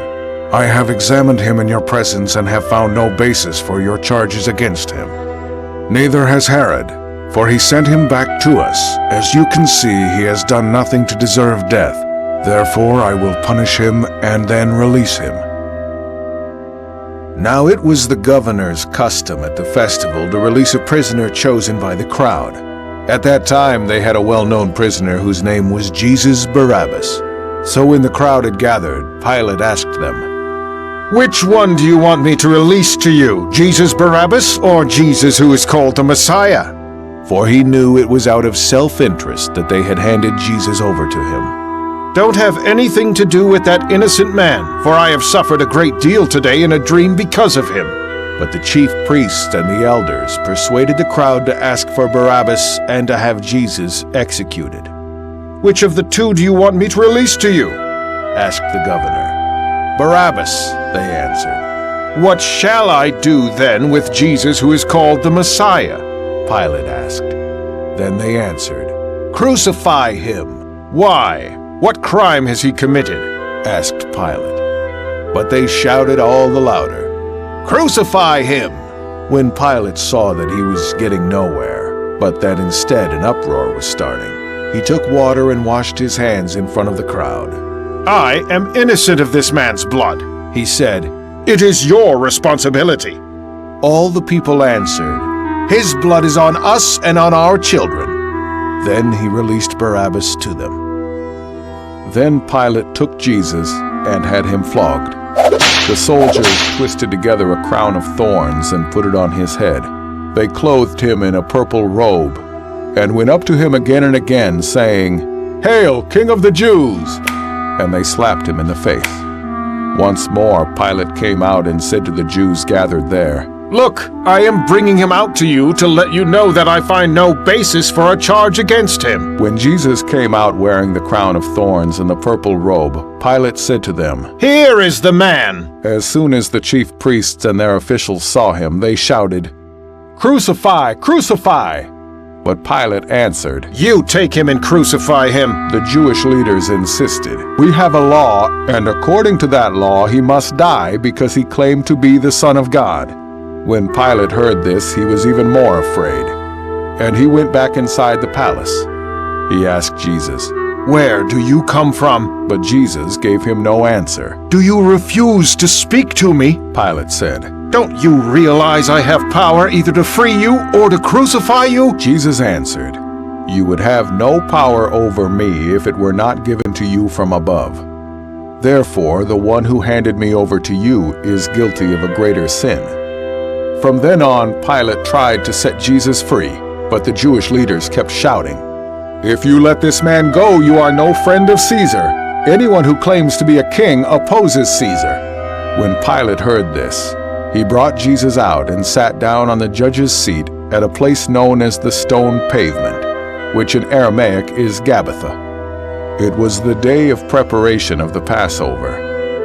I have examined him in your presence and have found no basis for your charges against him. Neither has Herod, for he sent him back to us. As you can see, he has done nothing to deserve death. Therefore I will punish him and then release him." Now it was the governor's custom at the festival to release a prisoner chosen by the crowd. At that time they had a well-known prisoner whose name was Jesus Barabbas. So when the crowd had gathered, Pilate asked them, "Which one do you want me to release to you, Jesus Barabbas or Jesus who is called the Messiah?" For he knew it was out of self-interest that they had handed Jesus over to him. "Don't have anything to do with that innocent man, for I have suffered a great deal today in a dream because of him." But the chief priests and the elders persuaded the crowd to ask for Barabbas and to have Jesus executed. "Which of the two do you want me to release to you?" asked the governor. "Barabbas," they answered. "What shall I do then with Jesus who is called the Messiah?" Pilate asked. Then they answered, "Crucify him." "Why? What crime has he committed?" asked Pilate. But they shouted all the louder, "Crucify him!" When Pilate saw that he was getting nowhere, but that instead an uproar was starting, he took water and washed his hands in front of the crowd. "I am innocent of this man's blood," he said. "It is your responsibility." All the people answered, "His blood is on us and on our children." Then he released Barabbas to them. Then Pilate took Jesus and had him flogged. The soldiers twisted together a crown of thorns and put it on his head. They clothed him in a purple robe and went up to him again and again, saying, "Hail, King of the Jews!" And they slapped him in the face. Once more Pilate came out and said to the Jews gathered there, "Look, I am bringing him out to you to let you know that I find no basis for a charge against him." When Jesus came out wearing the crown of thorns and the purple robe, Pilate said to them, "Here is the man!" As soon as the chief priests and their officials saw him, they shouted, "Crucify! Crucify!" But Pilate answered, "You take him and crucify him." The Jewish leaders insisted, "We have a law, and according to that law he must die because he claimed to be the Son of God." When Pilate heard this, he was even more afraid, and he went back inside the palace. He asked Jesus, "Where do you come from?" But Jesus gave him no answer. "Do you refuse to speak to me?" Pilate said. "Don't you realize I have power either to free you or to crucify you?" Jesus answered, You would have no power over me if it were not given to you from above. Therefore, the one who handed me over to you is guilty of a greater sin." From then on, Pilate tried to set Jesus free, but the Jewish leaders kept shouting, "If you let this man go, you are no friend of Caesar. Anyone who claims to be a king opposes Caesar." When Pilate heard this, he brought Jesus out and sat down on the judge's seat at a place known as the Stone Pavement, which in Aramaic is Gabbatha. It was the day of preparation of the Passover.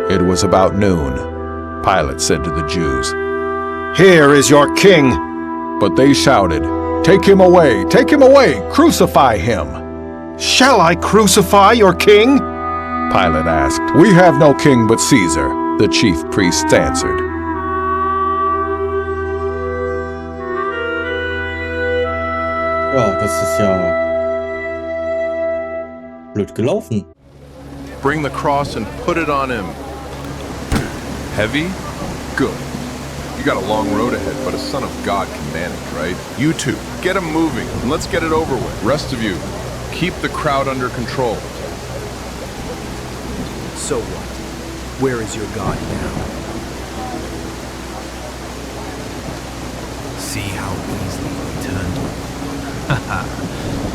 It was about noon. Pilate said to the Jews, "Here is your king." But they shouted, "Take him away! Take him away! Crucify him!" "Shall I crucify your king?" Pilate asked. "We have no king but Caesar," the chief priests answered. Ja, das ist ja blöd gelaufen. Bring the cross and put it on him. Heavy? Good. You got a long road ahead, but a son of God can manage, right? You two, get him moving, and let's get it over with. Rest of you, keep the crowd under control. So what? Where is your God now? See how easily we turned him. Haha,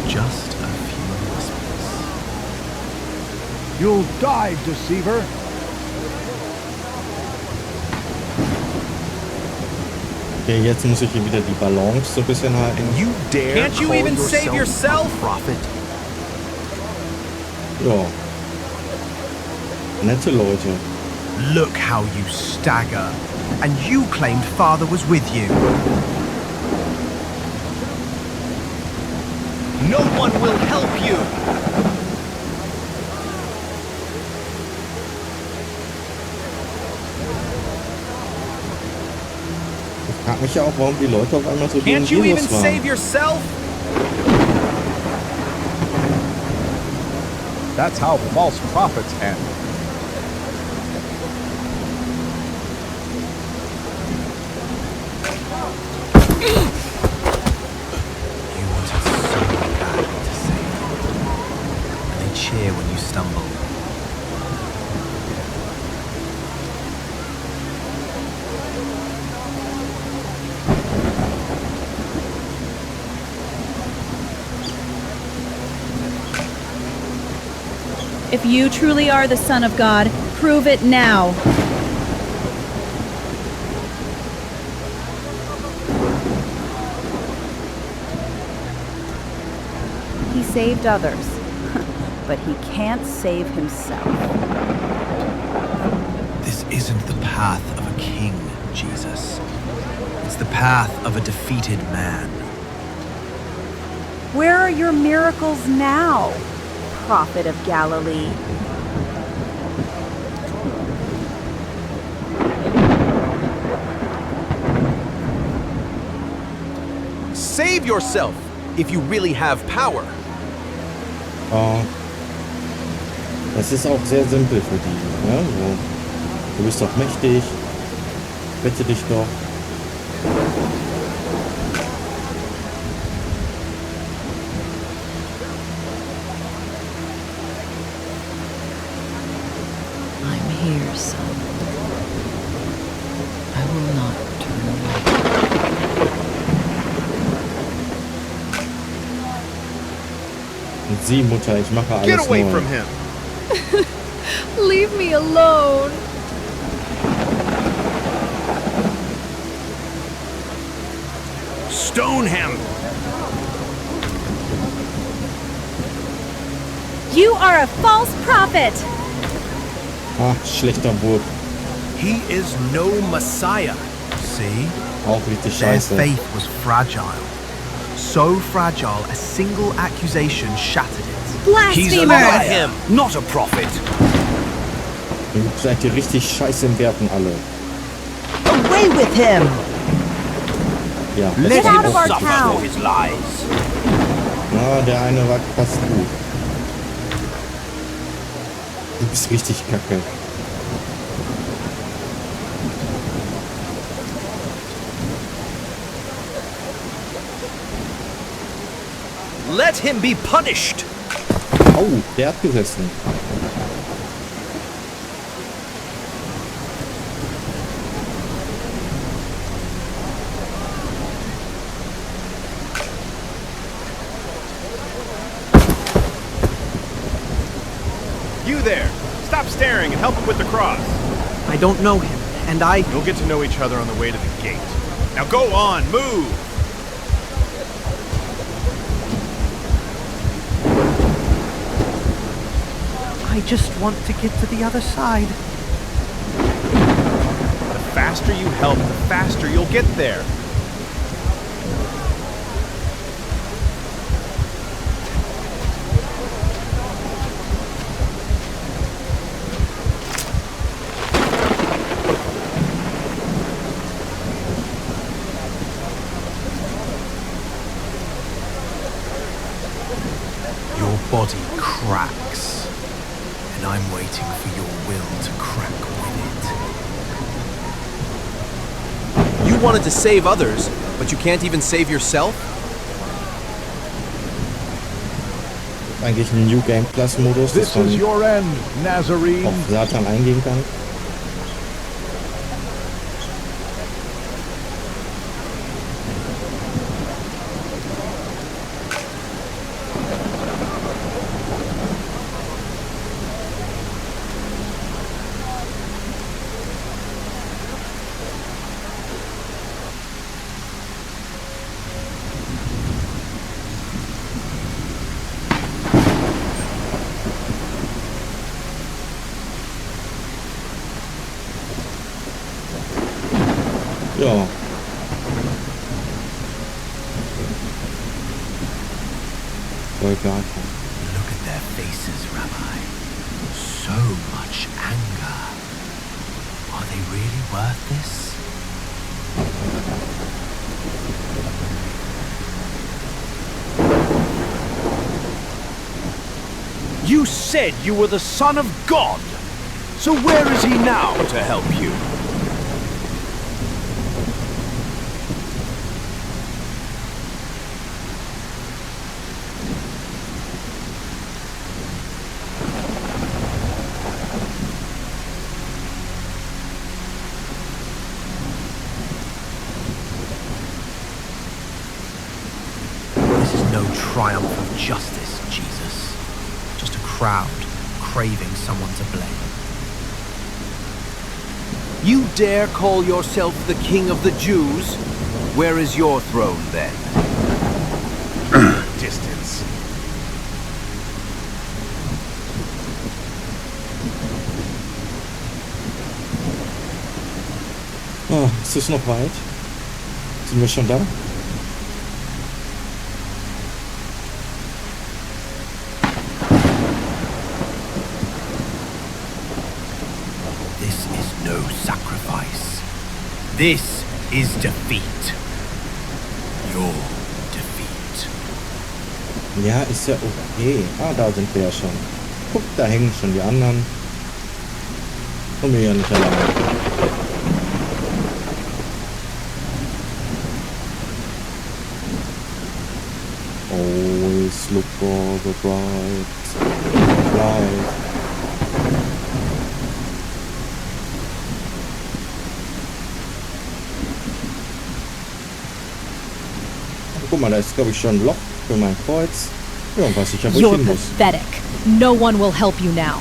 just a few whispers. You'll die, deceiver! Okay, jetzt muss ich hier wieder die Balance so ein bisschen halten. You dare Can't you even save yourself? Prophet? Ja. Nette Leute. Look how you stagger. And you claimed Father was with you. No one will help you! Ich frag mich ja auch, warum die Leute auf einmal so gegen Can't you even Jesus waren. save yourself? That's how false prophets end. You wanted so badly to save them. And they cheer when you stumble. If you truly are the Son of God, prove it now. He saved others, but he can't save himself. This isn't the path of a king, Jesus. It's the path of a defeated man. Where are your miracles now, prophet of Galilee? Save yourself if you really have power. Oh. Das ist auch sehr simpel für die. Ne? So. Du bist doch mächtig. Rette dich doch. I'm here, son. I will not turn away. Und sie, Mutter, ich mache alles Get away neu. from him! Leave me alone. Stone him! You are a false prophet! Ach, schlechter Burg. He is no Messiah. See? Auch richtig Their scheiße. faith was fragile. So fragile, a single accusation shattered it. He's a liar, not a prophet. Ihr seid hier richtig scheiße im Werten alle. Away with him! Ja, Let das him war auch- suffer for his lies. Na, der eine war fast gut. Du bist richtig kacke. Let him be punished. Oh, der hat gerissen. You there! Stop staring and help him with the cross. I don't know him, and You'll get to know each other on the way to the gate. Now go on, move! I just want to get to the other side. The faster you help, the faster you'll get there. Your body cracks, and I'm waiting for your will to crack with it. You wanted to save others, but you can't even save yourself? Eigentlich ein New Game Plus Modus, dass man auf Satan eingehen kann. Ja. Voll klar. Look at their faces, Rabbi. So much anger. Are they really worth this? You said you were the Son of God. So where is he now to help you? This is no triumph of justice, Jesus. Just a crowd craving someone to blame. You dare call yourself the King of the Jews? Where is your throne then? Distance. Oh, ist es noch weit? Sind wir schon da? This is no sacrifice. This is defeat. Your defeat. Ja, ist ja okay. Ah, da sind wir ja schon. Guck, da hängen schon die anderen. Kommen wir ja nicht allein. Always look for the bright light. Guck mal, da ist, glaube ich, schon ein Loch für mein Kreuz. Ja, und weiß ich ja, wo ich You're hin muss. pathetic. No one will help you now.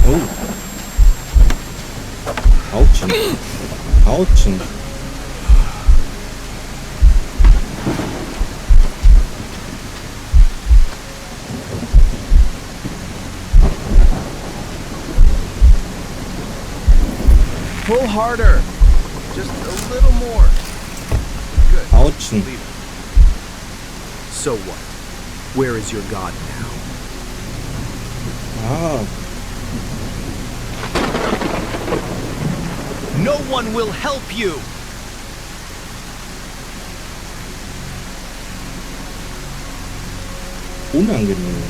Oh. Autschen. Autschen. Pull harder. Just a little more. Good. Autschen. Leave it. So what? Where is your God now? Ah. No one will help you. unangenehm.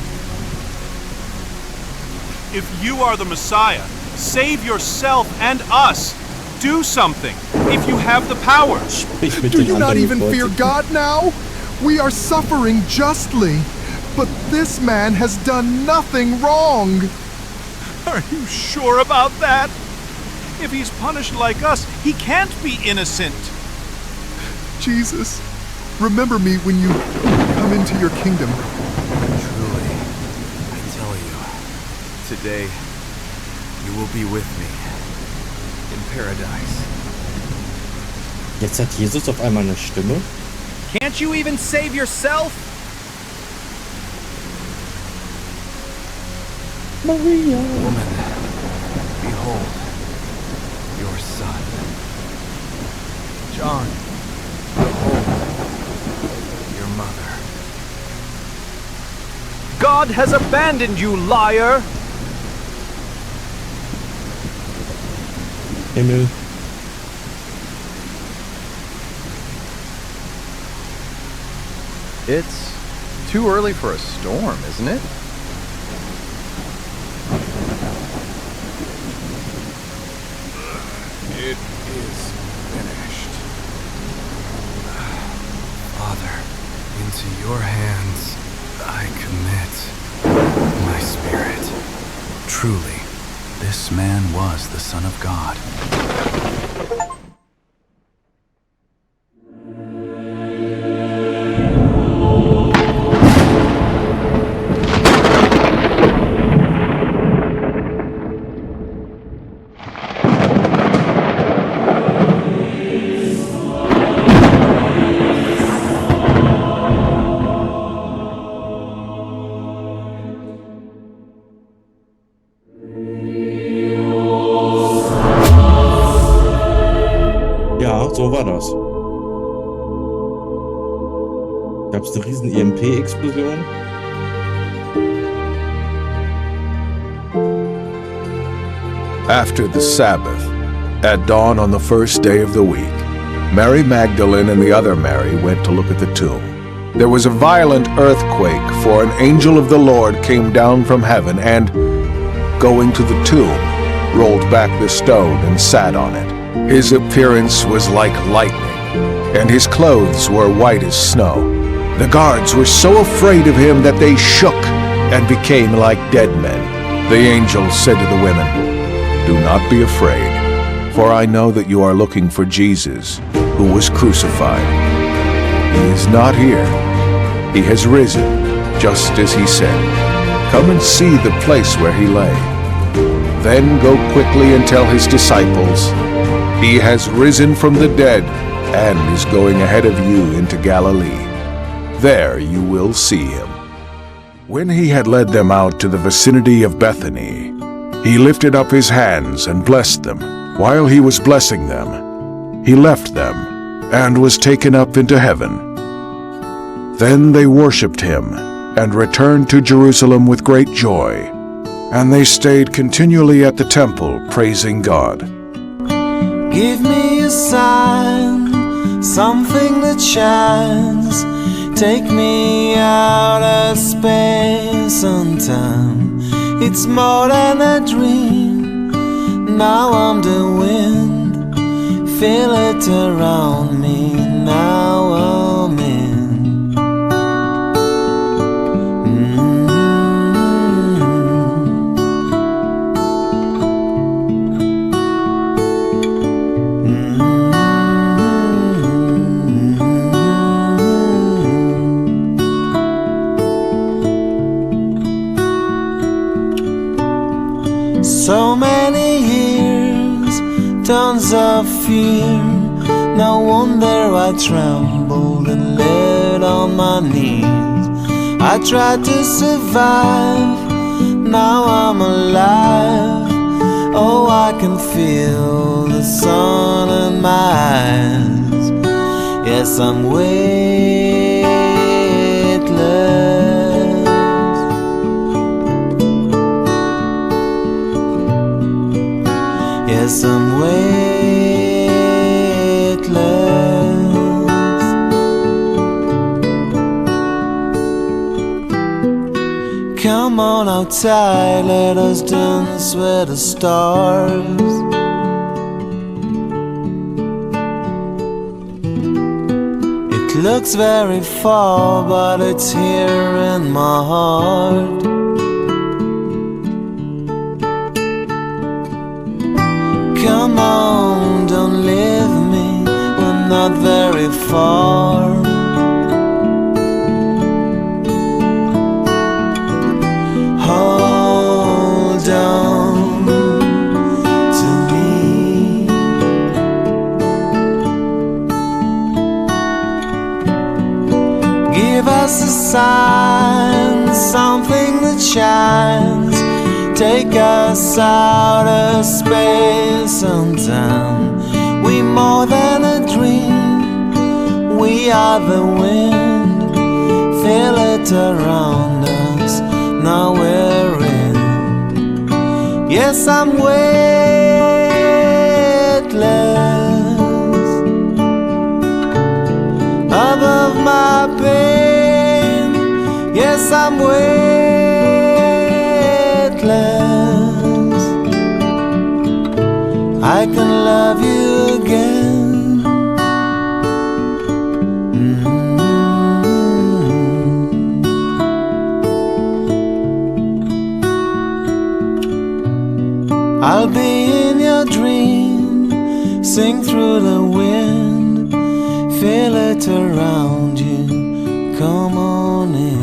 If you are the Messiah, save yourself and us. Do something, if you have the power. Do you not even fear God now? We are suffering justly, but this man has done nothing wrong. Are you sure about that? If he's punished like us, he can't be innocent. Jesus, remember me when you come into your kingdom. Truly, I tell you, today you will be with me in paradise. Jetzt hat Jesus auf einmal eine Stimme. Can't you even save yourself? Maria. Woman, behold your son. John, behold your mother. God has abandoned you, liar! Himmel. It's too early for a storm, isn't it? It is finished. Father, into your hands I commit my spirit. Truly, this man was the Son of God. So war das. Gab es eine riesen EMP-Explosion? After the Sabbath, at dawn on the first day of the week, Mary Magdalene and the other Mary went to look at the tomb. There was a violent earthquake, for an angel of the Lord came down from heaven and, going to the tomb, rolled back the stone and sat on it. His appearance was like lightning, and his clothes were white as snow. The guards were so afraid of him that they shook and became like dead men. The angel said to the women, "Do not be afraid, for I know that you are looking for Jesus, who was crucified. He is not here. He has risen, just as he said. Come and see the place where he lay. Then go quickly and tell his disciples, he has risen from the dead and is going ahead of you into Galilee. There you will see him." When he had led them out to the vicinity of Bethany, he lifted up his hands and blessed them. While he was blessing them, he left them and was taken up into heaven. Then they worshipped him and returned to Jerusalem with great joy, and they stayed continually at the temple praising God. Give me a sign, something that shines. Take me out of space and time. It's more than a dream. Now I'm the wind. Feel it around me. Now I'm in. So many years, tons of fear. No wonder I trembled and laid on my knees. I tried to survive, now I'm alive. Oh, I can feel the sun in my eyes. Yes, I'm weightless. Yes, I'm weightless. Come on outside, let us dance with the stars. It looks very far, but it's here in my heart. Come on, don't leave me, we're not very far. Hold on to me. Give us a sign, something that shines. Take us out of space and time. We more than a dream. We are the wind. Feel it around us. Now we're in. Yes, I'm weightless above my pain. Yes, I'm weightless. I can love you again. I'll be in your dream, sing through the wind, feel it around you, come on in.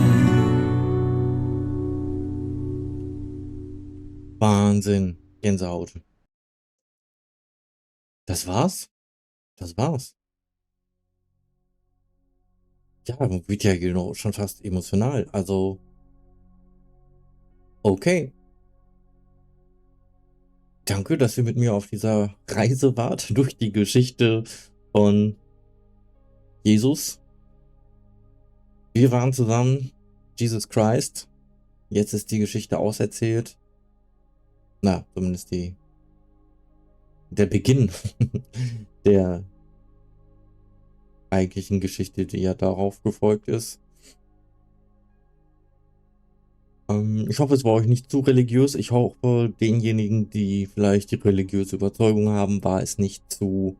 Wahnsinn. Gänsehaut. Das war's? Das war's. Ja, man wird ja genau schon fast emotional. Also, okay. Danke, dass ihr mit mir auf dieser Reise wart durch die Geschichte von Jesus. Wir waren zusammen, Jesus Christ. Jetzt ist die Geschichte auserzählt. Na, zumindest der Beginn der eigentlichen Geschichte, die ja darauf gefolgt ist. Ich hoffe, es war euch nicht zu religiös. Ich hoffe, denjenigen, die vielleicht die religiöse Überzeugung haben, war es nicht zu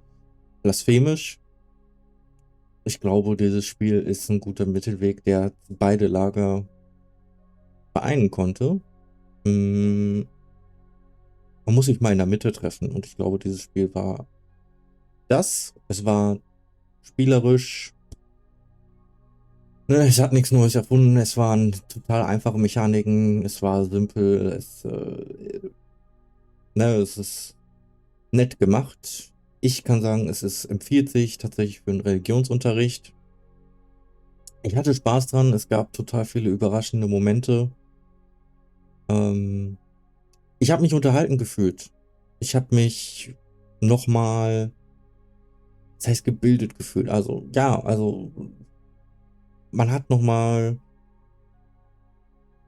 blasphemisch. Ich glaube, dieses Spiel ist ein guter Mittelweg, der beide Lager vereinen konnte. Man muss sich mal in der Mitte treffen und ich glaube, dieses Spiel war das. Es war spielerisch. Ne, es hat nichts Neues erfunden, es waren total einfache Mechaniken, es war simpel, es ist nett gemacht. Ich kann sagen, empfiehlt sich tatsächlich für einen Religionsunterricht. Ich hatte Spaß dran, es gab total viele überraschende Momente. Ich habe mich unterhalten gefühlt. Ich habe mich nochmal, das heißt gebildet gefühlt. Also, ja, man hat nochmal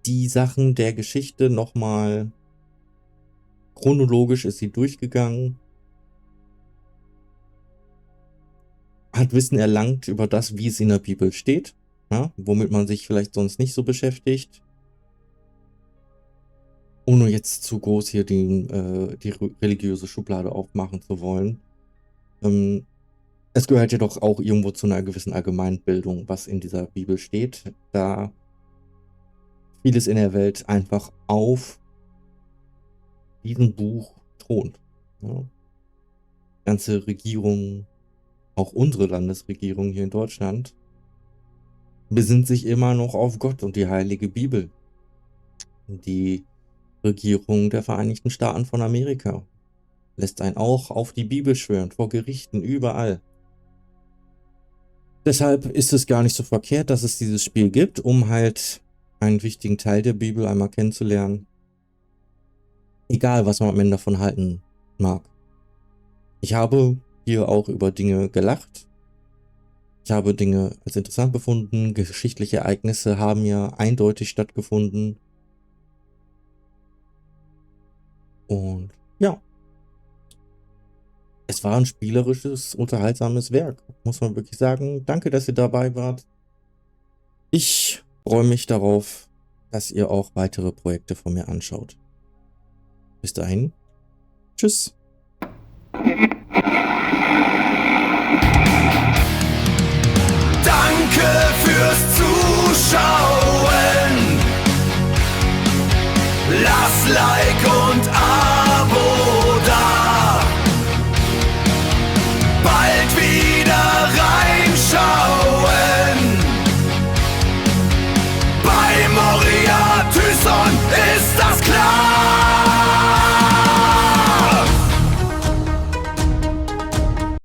die Sachen der Geschichte nochmal chronologisch ist sie durchgegangen. Hat Wissen erlangt über das, wie es in der Bibel steht, ja, womit man sich vielleicht sonst nicht so beschäftigt. Ohne jetzt zu groß hier die religiöse Schublade aufmachen zu wollen. Es gehört ja doch auch irgendwo zu einer gewissen Allgemeinbildung, was in dieser Bibel steht, da vieles in der Welt einfach auf diesem Buch thront. Ja. Ganze Regierungen, auch unsere Landesregierung hier in Deutschland, besinnt sich immer noch auf Gott und die Heilige Bibel. Die Regierung der Vereinigten Staaten von Amerika lässt einen auch auf die Bibel schwören, vor Gerichten, überall. Deshalb ist es gar nicht so verkehrt, dass es dieses Spiel gibt, um halt einen wichtigen Teil der Bibel einmal kennenzulernen. Egal, was man am Ende davon halten mag. Ich habe hier auch über Dinge gelacht. Ich habe Dinge als interessant befunden. Geschichtliche Ereignisse haben ja eindeutig stattgefunden. Und ja. Es war ein spielerisches, unterhaltsames Werk, muss man wirklich sagen. Danke, dass ihr dabei wart. Ich freue mich darauf, dass ihr auch weitere Projekte von mir anschaut. Bis dahin, tschüss. Danke fürs Zuschauen. Lass Like und